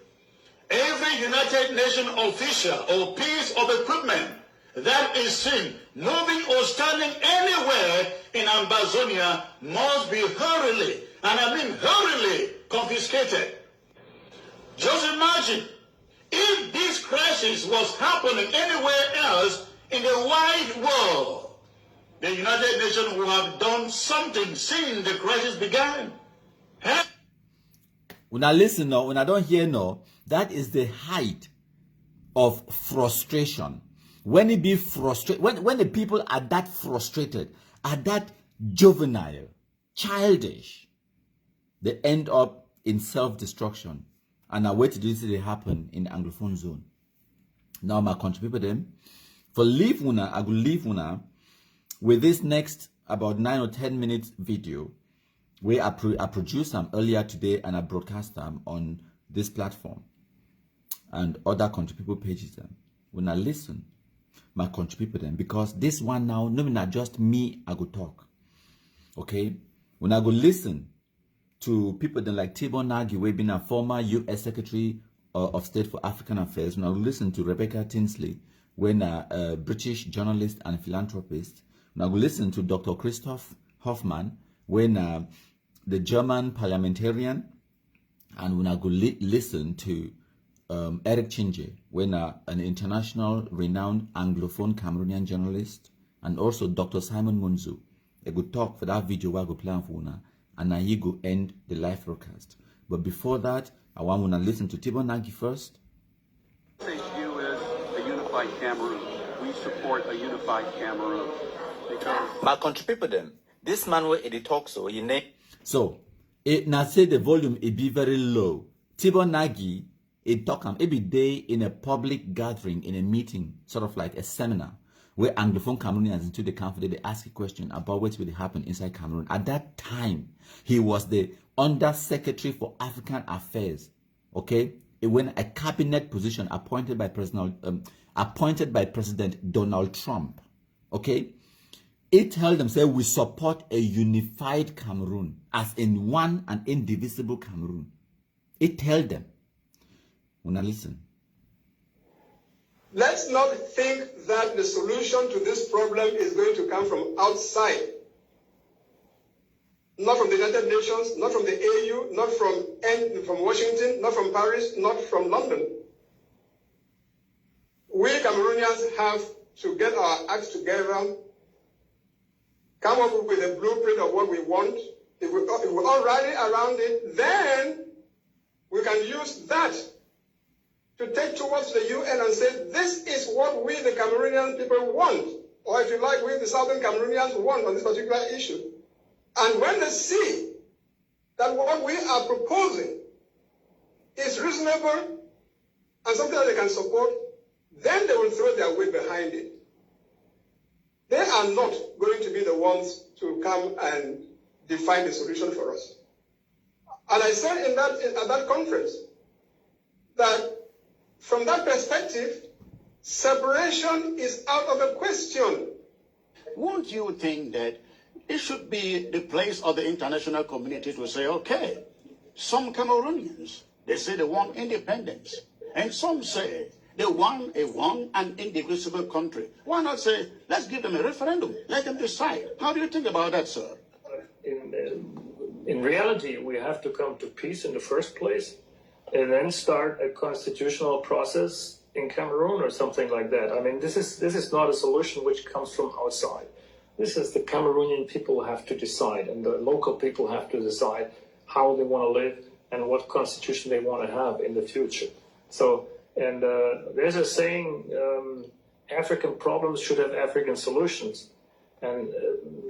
Every United Nations official or piece of equipment that is seen moving or standing anywhere in Ambazonia must be hurriedly, and I mean hurriedly, confiscated. Just imagine if this crisis was happening anywhere else in the wide world. The United Nations would have done something since the crisis began. Huh? When I listen now, when I don't hear now, that is the height of frustration. When it be frustrated, when the people are that frustrated, are that juvenile, childish, they end up in self-destruction. And I wait to do this happen in the Anglophone zone. Now my country people them. For leave una, I will leave una with this next about 9 or 10 minutes video where I produced them earlier today and I broadcast them on this platform and other country people pages them. When I listen, my country people them, because this one now, not just me, I go talk. Okay? When I go listen to people then like Tibor Nagy, who been a former U.S. Secretary of State for African Affairs, when I listen to Rebecca Tinsley, when a British journalist and philanthropist, when I go listen to Dr. Christoph Hoffmann, when the German parliamentarian, and when I go listen to Eric Chinje, when an international renowned Anglophone Cameroonian journalist, and also Dr. Simon Munzu, I go talk for that video where I go plan for una, and now he go end the live broadcast. But before that, I want to listen to Tibor Nagy first. You is a unified Cameroon. We support a unified Cameroon. Because my country people them, this man where it talks so you name. So it now say the volume it be very low. Tibor Nagy it talk every day in a public gathering, in a meeting, sort of like a seminar, where Anglophone Cameroonians into the country they ask a question about what will happen inside Cameroon. At that time, he was the Under Secretary for African Affairs. Okay, when a cabinet position appointed by President Donald Trump. Okay, it held them say we support a unified Cameroon, as in one and indivisible Cameroon. It held them. When I listen. Let's not think that the solution to this problem is going to come from outside. Not from the United Nations, not from the AU, not from Washington, not from Paris, not from London. We Cameroonians have to get our acts together, come up with a blueprint of what we want, if we all rally around it, then we can use that to take towards the UN and say, this is what we, the Cameroonian people, want. Or if you like, we, the Southern Cameroonians, want on this particular issue. And when they see that what we are proposing is reasonable and something that they can support, then they will throw their weight behind it. They are not going to be the ones to come and define the solution for us. And I said at that conference that from that perspective, separation is out of the question. Won't you think that it should be the place of the international community to say, okay, some Cameroonians, they say they want independence, and some say they want an indivisible country. Why not say, let's give them a referendum, let them decide? How do you think about that, sir? In reality, we have to come to peace in the first place, and then start a constitutional process in Cameroon or something like that. I mean, this is not a solution which comes from outside. This is the Cameroonian people have to decide, and the local people have to decide how they want to live and what constitution they want to have in the future. So, and there's a saying, African problems should have African solutions. And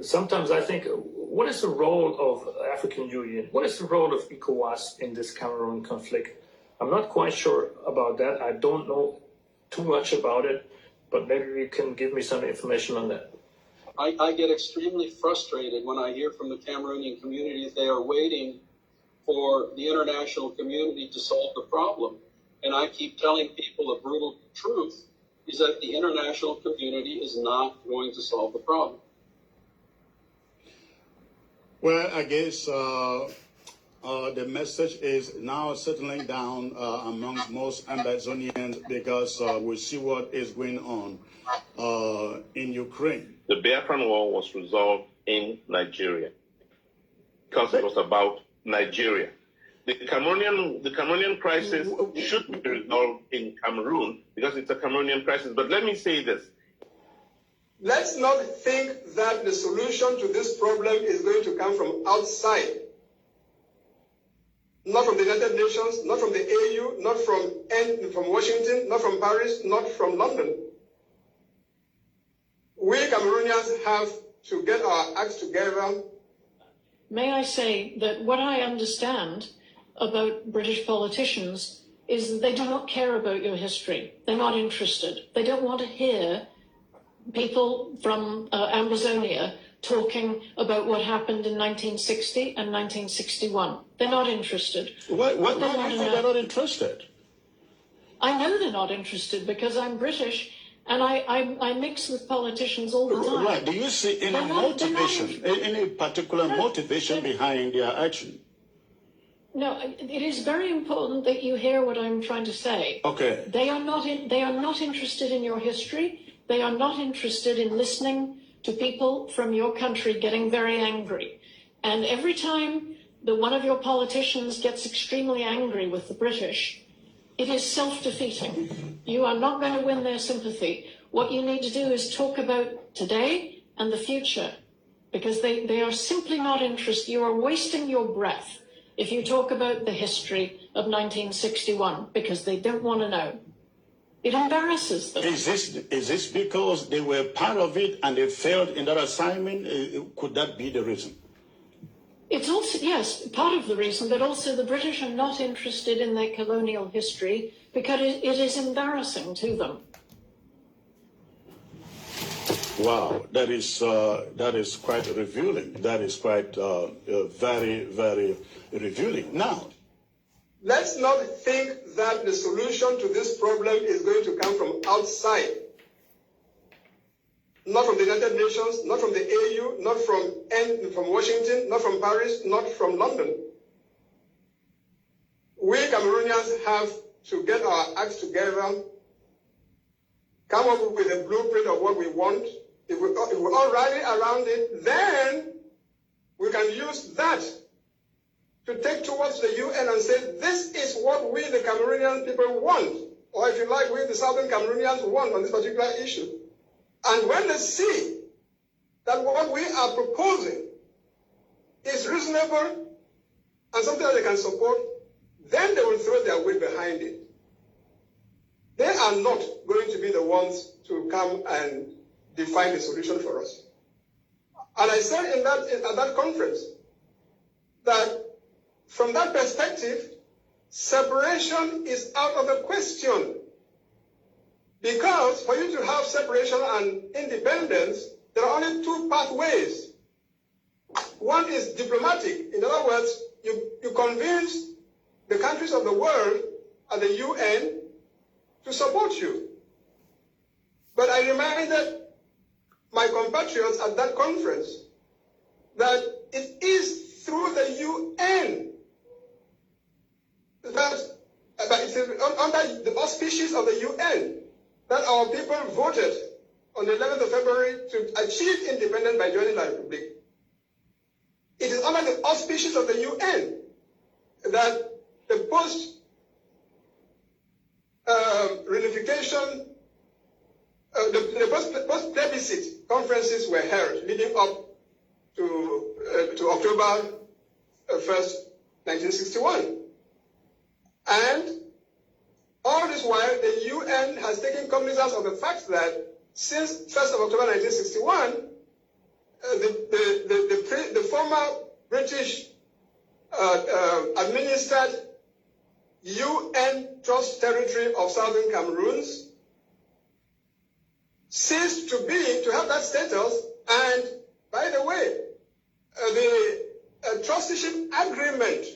sometimes I think, what is the role of African Union? What is the role of ECOWAS in this Cameroon conflict? I'm not quite sure about that. I don't know too much about it, but maybe you can give me some information on that. I get extremely frustrated when I hear from the Cameroonian community that they are waiting for the international community to solve the problem. And I keep telling people the brutal truth is that the international community is not going to solve the problem. Well, I guess the message is now settling down amongst most Amazonians because we see what is going on in Ukraine. The Biafran War was resolved in Nigeria because it was about Nigeria. The Cameroonian crisis should be resolved in Cameroon because it's a Cameroonian crisis. But let me say this. Let's not think that the solution to this problem is going to come from outside. Not from the United Nations, not from the AU, not from Washington, not from Paris, not from London. We Cameroonians have to get our acts together. May I say that what I understand about British politicians is that they do not care about your history. They're not interested. They don't want to hear people from Amazonia talking about what happened in 1960 and 1961. They're not interested. Why they're not interested? I know they're not interested because I'm British and I mix with politicians all the time. Right. Do you see any motivation, any particular motivation behind their action? No, it is very important that you hear what I'm trying to say. Okay. They are not interested in your history. They are not interested in listening to people from your country getting very angry. And every time that one of your politicians gets extremely angry with the British, it is self-defeating. You are not going to win their sympathy. What you need to do is talk about today and the future, because they are simply not interested. You are wasting your breath if you talk about the history of 1961, because they don't want to know. It embarrasses them. Is this because they were part of it and they failed in that assignment? Could that be the reason? It's also, yes, part of the reason, but also the British are not interested in their colonial history because it is embarrassing to them. Wow, that is quite revealing. That is quite very, very revealing. Now, let's not think that the solution to this problem is going to come from outside. Not from the United Nations, not from the AU, not from Washington, not from Paris, not from London. We Cameroonians have to get our acts together, come up with a blueprint of what we want. If we all rally around it, then we can use that to take towards the UN and say, this is what we, the Cameroonian people, want. Or if you like, we, the Southern Cameroonians, want on this particular issue. And when they see that what we are proposing is reasonable and something that they can support, then they will throw their weight behind it. They are not going to be the ones to come and define the solution for us. And I said at that conference that from that perspective, separation is out of the question. Because for you to have separation and independence, there are only two pathways. One is diplomatic. In other words, you convince the countries of the world and the UN to support you. But I reminded my compatriots at that conference that it is through the UN that it is under the auspices of the UN that our people voted on the 11th of February to achieve independence by joining the Republic. It is under the auspices of the UN that the post-reunification, the post-plebiscite conferences were held leading up to October 1st, 1961. And all this while, the UN has taken cognizance of the fact that since 1st of October 1961, the former British administered UN Trust Territory of Southern Cameroons ceased to have that status. And by the way, the trusteeship agreement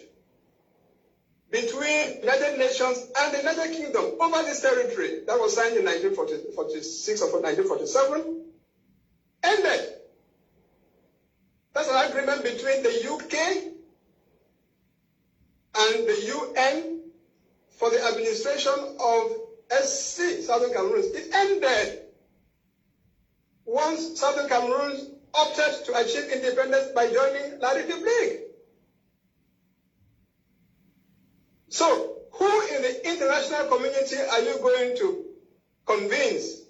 between United Nations and the United Kingdom over this territory that was signed in 1946 or 1947 ended. That's an agreement between the UK and the UN for the administration of SC, Southern Cameroons. It ended once Southern Cameroons opted to achieve independence by joining La République. So, who in the international community are you going to convince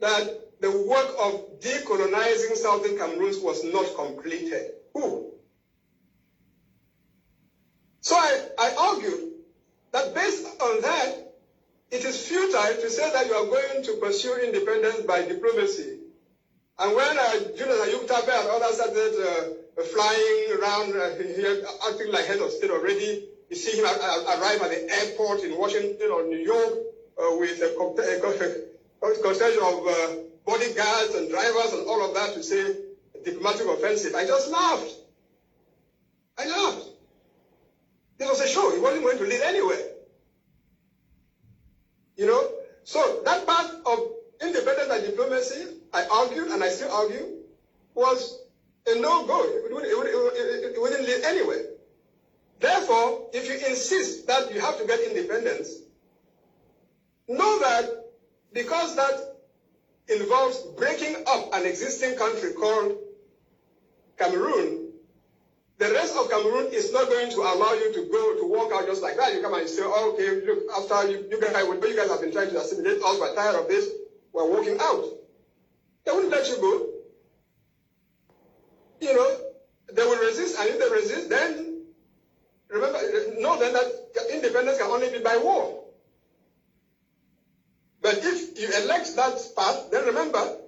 that the work of decolonizing Southern Cameroons was not completed? Who? So I argued that based on that, it is futile to say that you are going to pursue independence by diplomacy. And when Julius Ayub-Tabe and others started flying around here, acting like head of state already, you see him arrive at the airport in Washington or New York with a constellation of bodyguards and drivers and all of that to say diplomatic offensive. I just laughed. I laughed. This was a show. He wasn't going to lead anywhere. You know? So that part of independence and diplomacy, I argued, and I still argue, was a no-go. It wouldn't lead anywhere. Therefore, if you insist that you have to get independence, know that because that involves breaking up an existing country called Cameroon, the rest of Cameroon is not going to allow you to walk out just like that. You come and say, oh, okay, look, after you guys have been trying to assimilate us, we're tired of this, we're walking out. They wouldn't let you go. You know, they will resist, and if they resist, then remember, know then that independence can only be by war. But if you elect that path, then remember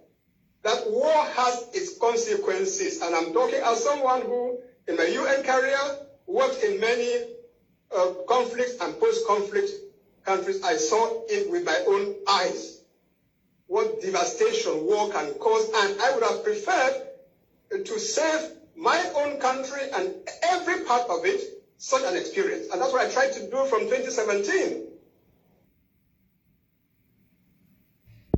that war has its consequences. And I'm talking as someone who, in my UN career, worked in many conflicts and post-conflict countries. I saw it with my own eyes, what devastation war can cause. And I would have preferred to save my own country and every part of it such an experience. And that's what I tried to do from 2017.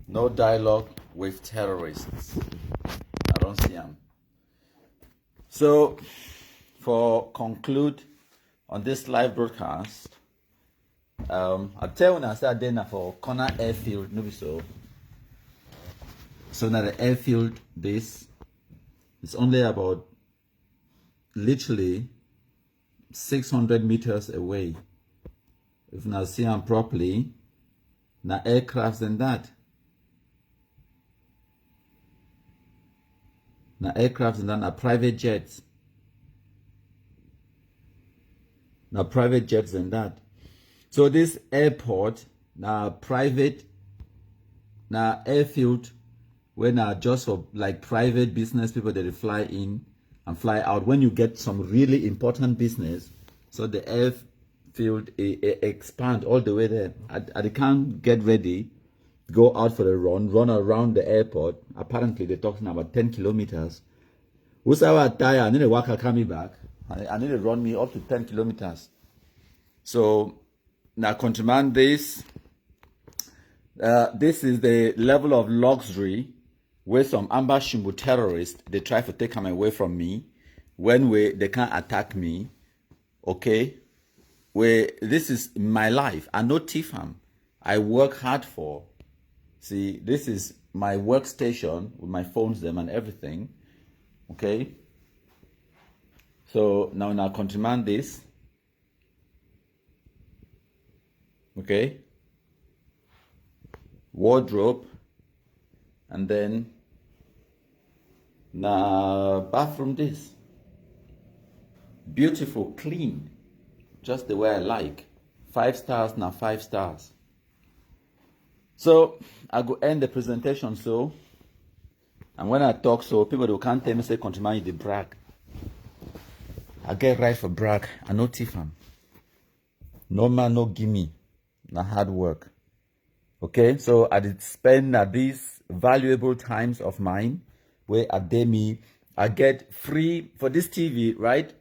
No dialogue with terrorists. I don't see them. So, for conclude on this live broadcast, I'll tell you I said then for corner airfield, no be so. So now the airfield, this is only about literally 600 meters away. If you see them properly, now aircrafts than that. Now aircrafts and then are private jets. Now private jets and that. So this airport, now private, now airfield, when just for like private business people that they fly in and fly out. When you get some really important business, so the airfield expand all the way there. They can't get ready, go out for a run around the airport. Apparently they're talking about 10 kilometers. Who's our tire? I need to walk coming back. I need to run me up to 10 kilometers. So now countermand this. This is the level of luxury where some Ambashimbu terrorists, they try to take them away from me when they can't attack me. Okay? Where this is my life. I know Tifam. I work hard for. See, this is my workstation with my phones them and everything. Okay? So now countermand this. Okay? Wardrobe. And then bathroom this. Beautiful, clean. Just the way I like. 5 stars, now 5 stars. So I go end the presentation so. And when I talk so, people who can't tell me say continue the brag. I get right for brag. I know Tifam. No man, no gimme. Na hard work. Okay, so I did spend these valuable times of mine where I get free for this TV, right?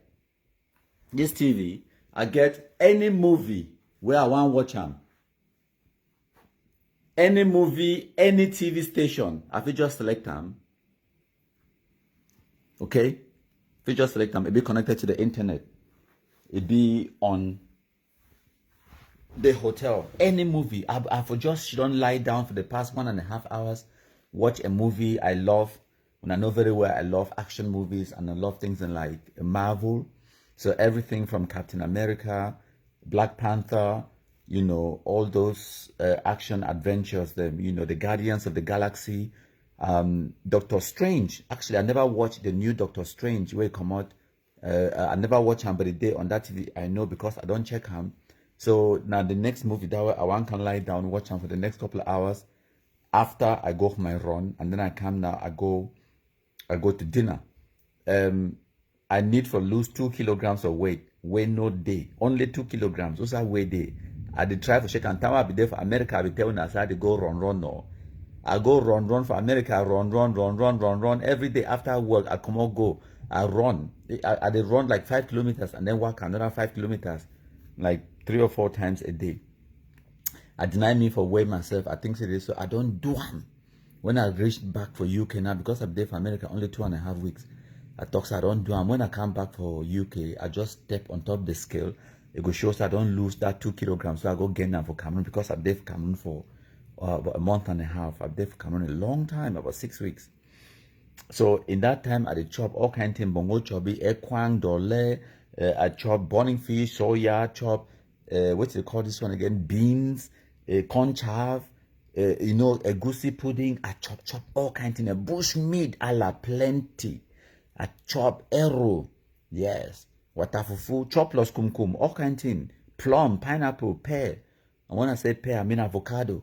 This TV, I get any movie where I want to watch them. Any movie, any TV station, I will just select them. Okay? If you just select them, it be connected to the internet. It be on the hotel. Any movie. I for just don't lie down for the past 1.5 hours, watch a movie I love. And I know very well I love action movies and I love things in like Marvel. So everything from Captain America, Black Panther, you know, all those action adventures, the Guardians of the Galaxy, Doctor Strange. Actually, I never watched the new Doctor Strange where it come out. I never watch him, but the day on that TV I know because I don't check him. So now the next movie that I want can lie down, watch him for the next couple of hours after I go for my run, and then I come now. I go to dinner. I need to lose 2 kilograms of weight. Weight no day, only 2 kilograms. Those are weight day. I did try for shake and time. I be there for America. I be telling us how to go run no. I go run for America. Run every day after work. I come out go. I run. I did run like 5 kilometers and then walk another 5 kilometers, like 3 or 4 times a day. I deny me for weigh myself. I think it is so. I don't do them. When I reached back for UK now, because I'm there for America only 2.5 weeks, I talk so I don't do them. When I come back for UK, I just step on top of the scale. It go show so I don't lose that 2 kilograms. So I go gain them for Cameroon because I'm there for Cameroon for about 1.5 months. I'm there for Cameroon a long time, about 6 weeks. So in that time, I did chop all kinds of things. Bongo chobi, ekwang, dole. I chop burning fish, soya, chop, what do you call this one again? Beans, corn chaff, a goosey pudding. I chop all kinds of things. Bush meat, a la plenty. I chop arrow, yes. Watafufu, chop los kumkum, all kinds of things. Plum, pineapple, pear. And when I say pear, I mean avocado.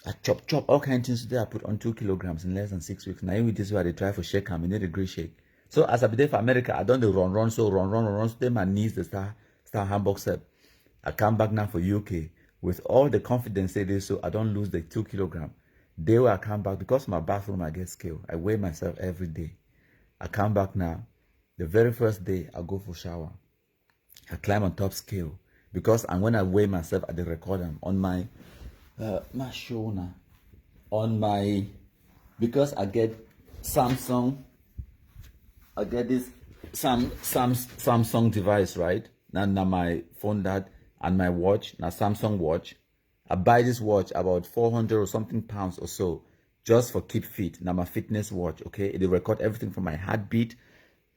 I chop all kinds of things today. I put on 2 kilograms in less than 6 weeks. Now with this way they try for shake. I need a great shake. So as I be there for America, I don't do run. So run. So my knees they start hamburg up. I come back now for UK with all the confidence they do. So I don't lose the 2 kilograms. Day where I come back because my bathroom I get scale. I weigh myself every day. I come back now. The very first day I go for shower. I climb on top scale because and when I weigh myself at the record on my shoulder, on my, because I get Samsung, I get this Samsung device, right? Now my phone that and my watch, now Samsung watch. I buy this watch about 400 or something pounds or so, just for keep fit. Now my fitness watch, okay? It record everything from my heartbeat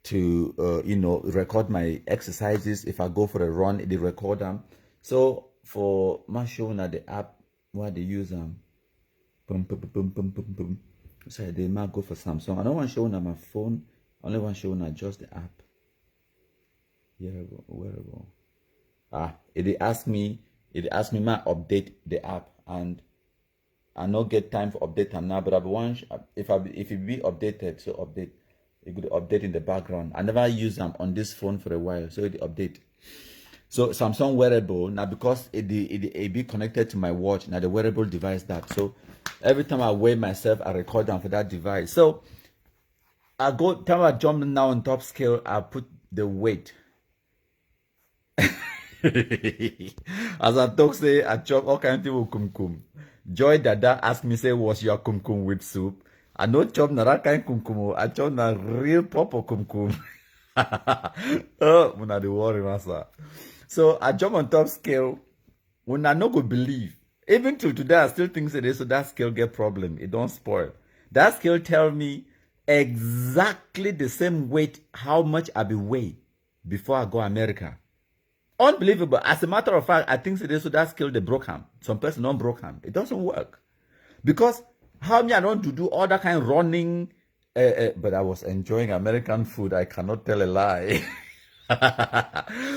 to record my exercises. If I go for a run, it record them. So for my show now the app where they use so they might go for Samsung. I don't want to show on my phone. I only want to show on just the app. Wearable. It asked me my update the app, and I not get time for update them now, but if it be updated, so update. It could update in the background. I never use them on this phone for a while, so it update. So Samsung wearable now, because it be connected to my watch, now the wearable device that. So every time I weigh myself, I record them for that device. So I jump now on top scale, I put the weight. As I talk, say I chop all kind of people kum. Joy Dada asked me, say, was your kum with soup? I no chop na that kind kum. I chop na real proper kum. Oh, when I do worry, master. So I jump on top scale. When I no go believe, even till today, I still think that so that scale get problem. It don't spoil. That scale tell me exactly the same weight, how much I be weigh before I go America. Unbelievable. As a matter of fact, I think so that scale they broke him. Some person don't broke him. It doesn't work. Because how me I don't do all that kind of running, but I was enjoying American food. I cannot tell a lie.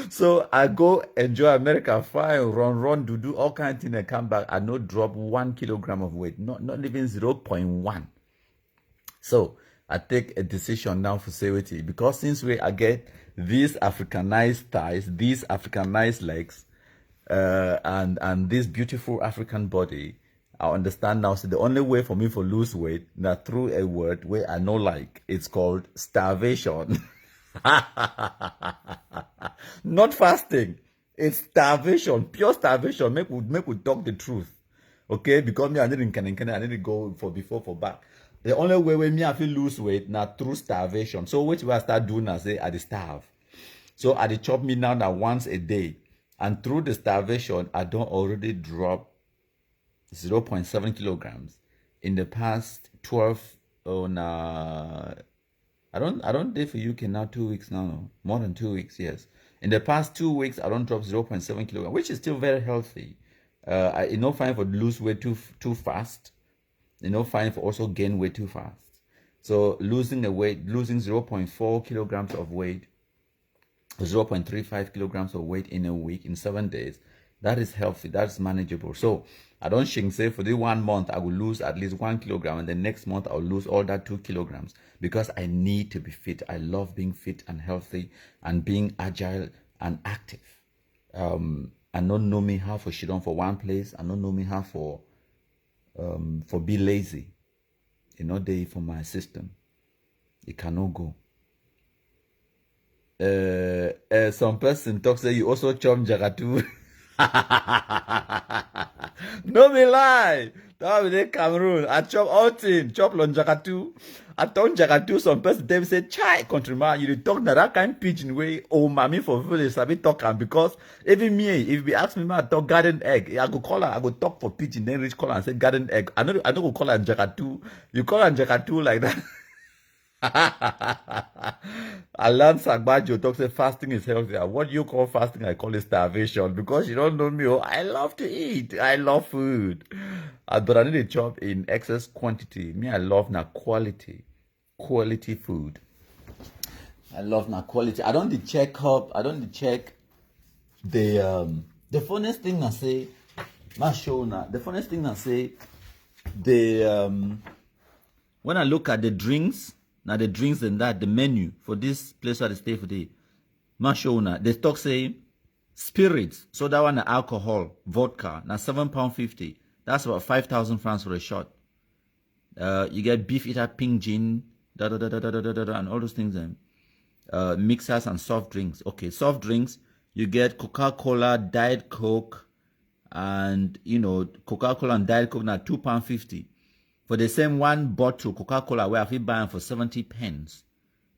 So I go enjoy America, fine, run, do all kind of things and come back. I not drop 1 kilogram of weight, not even 0.1. So I take a decision now for safety, because since I get these Africanized thighs, these Africanized legs, and this beautiful African body, I understand now. So the only way for me to lose weight, now through a word where I know like, it's called starvation. Not fasting. It's starvation, pure starvation. Make we talk the truth. Okay, because me I need to go for before for back. The only way me I feel lose weight now through starvation. So which way I start doing I say I starve. So I chop me now that once a day. And through the starvation, I don't already drop 0.7 kilograms in the past 12 I don't date for UK now 2 weeks now, no. More than 2 weeks, yes. In the past 2 weeks, I don't drop 0.7 kilograms, which is still very healthy. It's not fine for lose weight too fast. It's not fine for also gain weight too fast. So losing 0.4 kilograms of weight, 0.35 kilograms of weight in a week, in 7 days, that is healthy, that's manageable. So I don't say for the 1 month I will lose at least 1 kilogram, and the next month I'll lose all that 2 kilograms, because I need to be fit. I love being fit and healthy and being agile and active. I don't know me how for shit on for one place. I don't know me how for be lazy. You know, they for my system. It cannot go. Some person talks say you also chop jagatu. No me lie. That was in Cameroon. I chop all things. Chop lon jagatu. I talk jagatu. Some person they say, "Chai, countryman, you talk that kind of pigeon way." Oh, mommy for village, I be talking because even me, if you ask me, I talk garden egg. I go call her. I go talk for pigeon. Then reach call her and say garden egg. I don't go call her jagatu. You call her jagatu like that. I learned Sagbajo talk say fasting is healthy. What you call fasting, I call it starvation, because you don't know me. Oh, I love to eat. I love food. But I need to chop in excess quantity. Me, I love na quality food. I love na quality. I don't check up. I don't check the funniest thing I say. My show now. The funniest thing I say. When I look at the drinks. Now the drinks and that, the menu for this place where they stay for the Mashona, they talk say spirits. So that one alcohol, vodka, now £7.50. That's about 5,000 francs for a shot. You get beef eater, pink gin, and all those things. Mixers and soft drinks. Okay, soft drinks, you get Coca-Cola, Diet Coke, and Coca-Cola and Diet Coke now £2.50. For the same one bottle Coca-Cola where I feel buying for 70 pence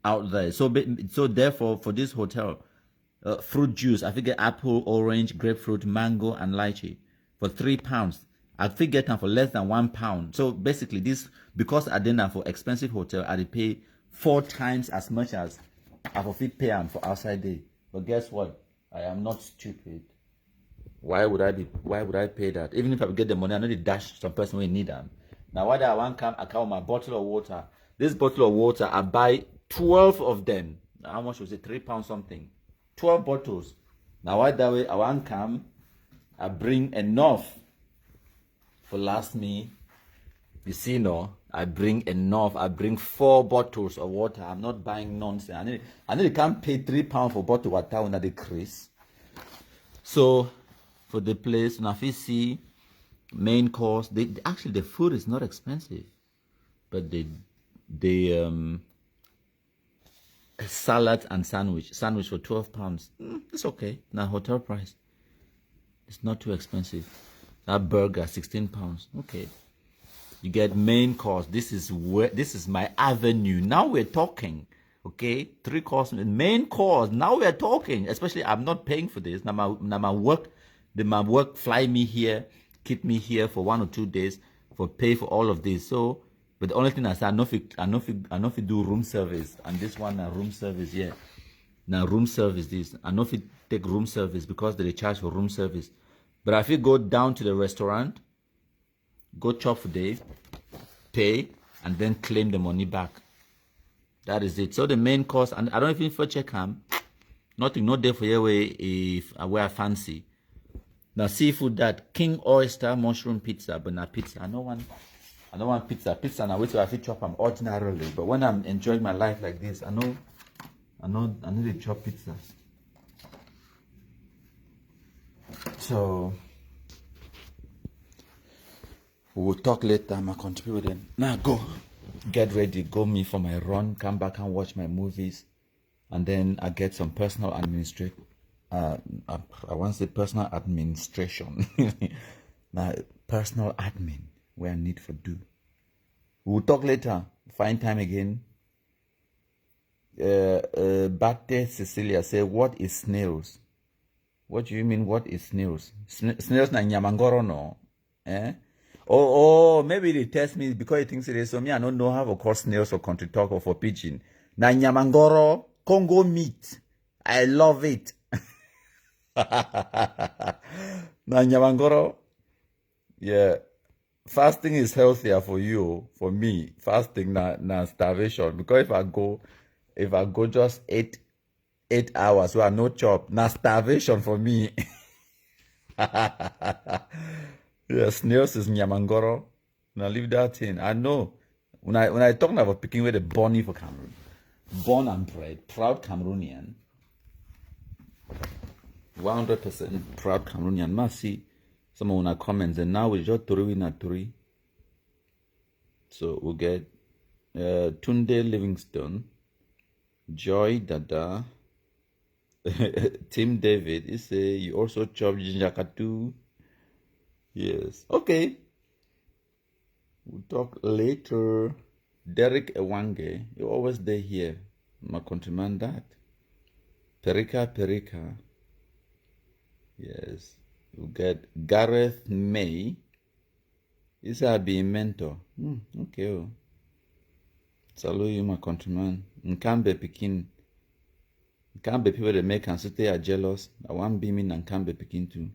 out there. So therefore for this hotel, fruit juice, I figure apple, orange, grapefruit, mango, and lychee for £3. I figure them for less than £1. So basically this, because I didn't have for expensive hotel, I pay 4 times as much as I pay them for outside day. But guess what? I am not stupid. Why would I pay that? Even if I get the money, I know the dash some person will need them. Now, why do I want come? I count my bottle of water. This bottle of water, I buy 12 of them. How much was it? £3 something. 12 bottles. Now why that way I want come, I bring enough for last me. You see, no, I bring enough. I bring 4 bottles of water. I'm not buying nonsense. I need to come pay £3 for bottle of water under the crease. So for the place, now if you see main course, actually the food is not expensive, but the salad and sandwich for £12. It's okay. Now hotel price. It's not too expensive. That burger £16. Okay. You get main course. This is my avenue. Now we're talking. Okay, 3 course main course. Now we're talking. Especially I'm not paying for this. Now my work fly me here, keep me here for 1 or 2 days for pay for all of this. So, but the only thing I say, I know if you do room service, and this one room service, yeah. Now room service this. I know if you take room service because they charge for room service. But if you go down to the restaurant, go chop for day, pay, and then claim the money back. That is it. So the main course, and I don't even for check nothing, not there for your way if I wear fancy. Now seafood that king oyster mushroom pizza, but not pizza. I don't want pizza. Pizza now wait till I fit chop them ordinarily. But when I'm enjoying my life like this, I need to chop pizza. So we'll talk later. I'm gonna contribute with them. Now go. Get ready, go me for my run, come back and watch my movies, and then I get some personal administration. I want to say personal administration. Now, personal admin, where I need for do. We'll talk later. Find time again. Bate Cecilia say, what is snails? What do you mean, what is snails? Snails na nyamangoro no? Eh? Oh, maybe they test me because he thinks it is. So me, I don't know how to call snails for country talk or for pigeon. Na nyamangoro, Congo meat. I love it. Na nyamangoro. Yeah. Fasting is healthier for you, for me. Fasting na starvation. Because if I go just 8 hours where I no chop, na starvation for me. Yeah, snails is nyamangoro. Now leave that in. I know. When I talking about picking with the bunny for Cameroon. Born and bred, proud Cameroonian. 100% proud Cameroonian. Must see some of our comments. And now we just three. So we'll get Tunde Livingston, Joy Dada, Tim David. He say you also chop Jinjakatu. Yes. Okay. We'll talk later. Derek Ewange. You're always there here. My countryman that. Perika. Yes. We'll get Gareth May. This will be a mentor. Okay. Oh. Salute you, my countryman. Nkambe Pekin. Nkambe people that make and sit are jealous. I want beaming and Nkambe Pekin too.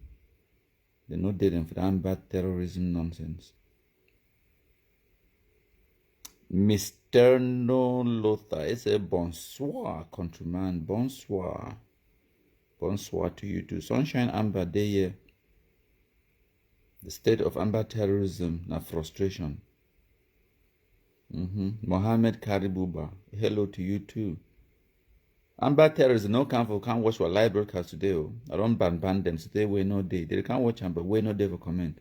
They not dead and for that bad terrorism nonsense. Mr. No Lothar, it's a bonsoir, countryman. Bonsoir. Bonsoir to you too. Sunshine Amber Day here. The state of Amber terrorism na frustration. Mohammed Karibuba, hello to you too. Amber terrorism no can't watch our live broadcast today. Oh. I don't ban them today. We no day. They can't watch them, but we no day for comment.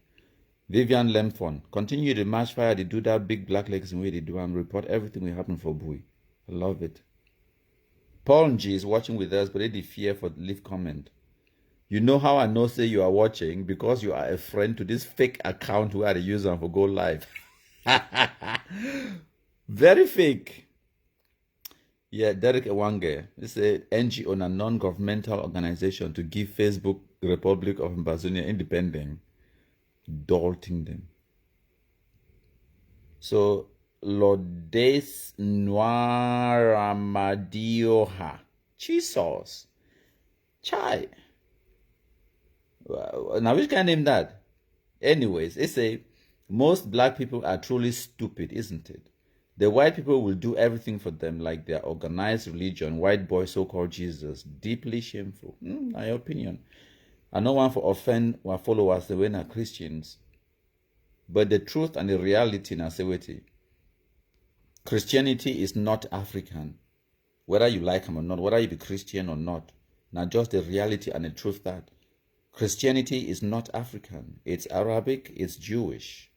Vivian Lemfon, continue the march fire. They do that big black legs and way they do and report everything will happen for Bui. I love it. Paul G is watching with us, but they fear for the leave comment. You know how I know say you are watching because you are a friend to this fake account where they use them for go live. Very fake. Yeah, Derek Ewange. This is an NGO, a non-governmental organization to give Facebook Republic of Mbazonia independence. Dalting them. So, Lodes Noiramadioha. Jesus. Chai. Now, which can name that? Anyways, it's a most black people are truly stupid, isn't it? The white people will do everything for them, like their organized religion, white boy so-called Jesus. Deeply shameful. My opinion. I don't want to offend our followers, the way are Christians. But the truth and the reality in Aseweti, Christianity is not African. Whether you like them or not, whether you be Christian or not. Now just the reality and the truth that Christianity is not African. It's Arabic, it's Jewish.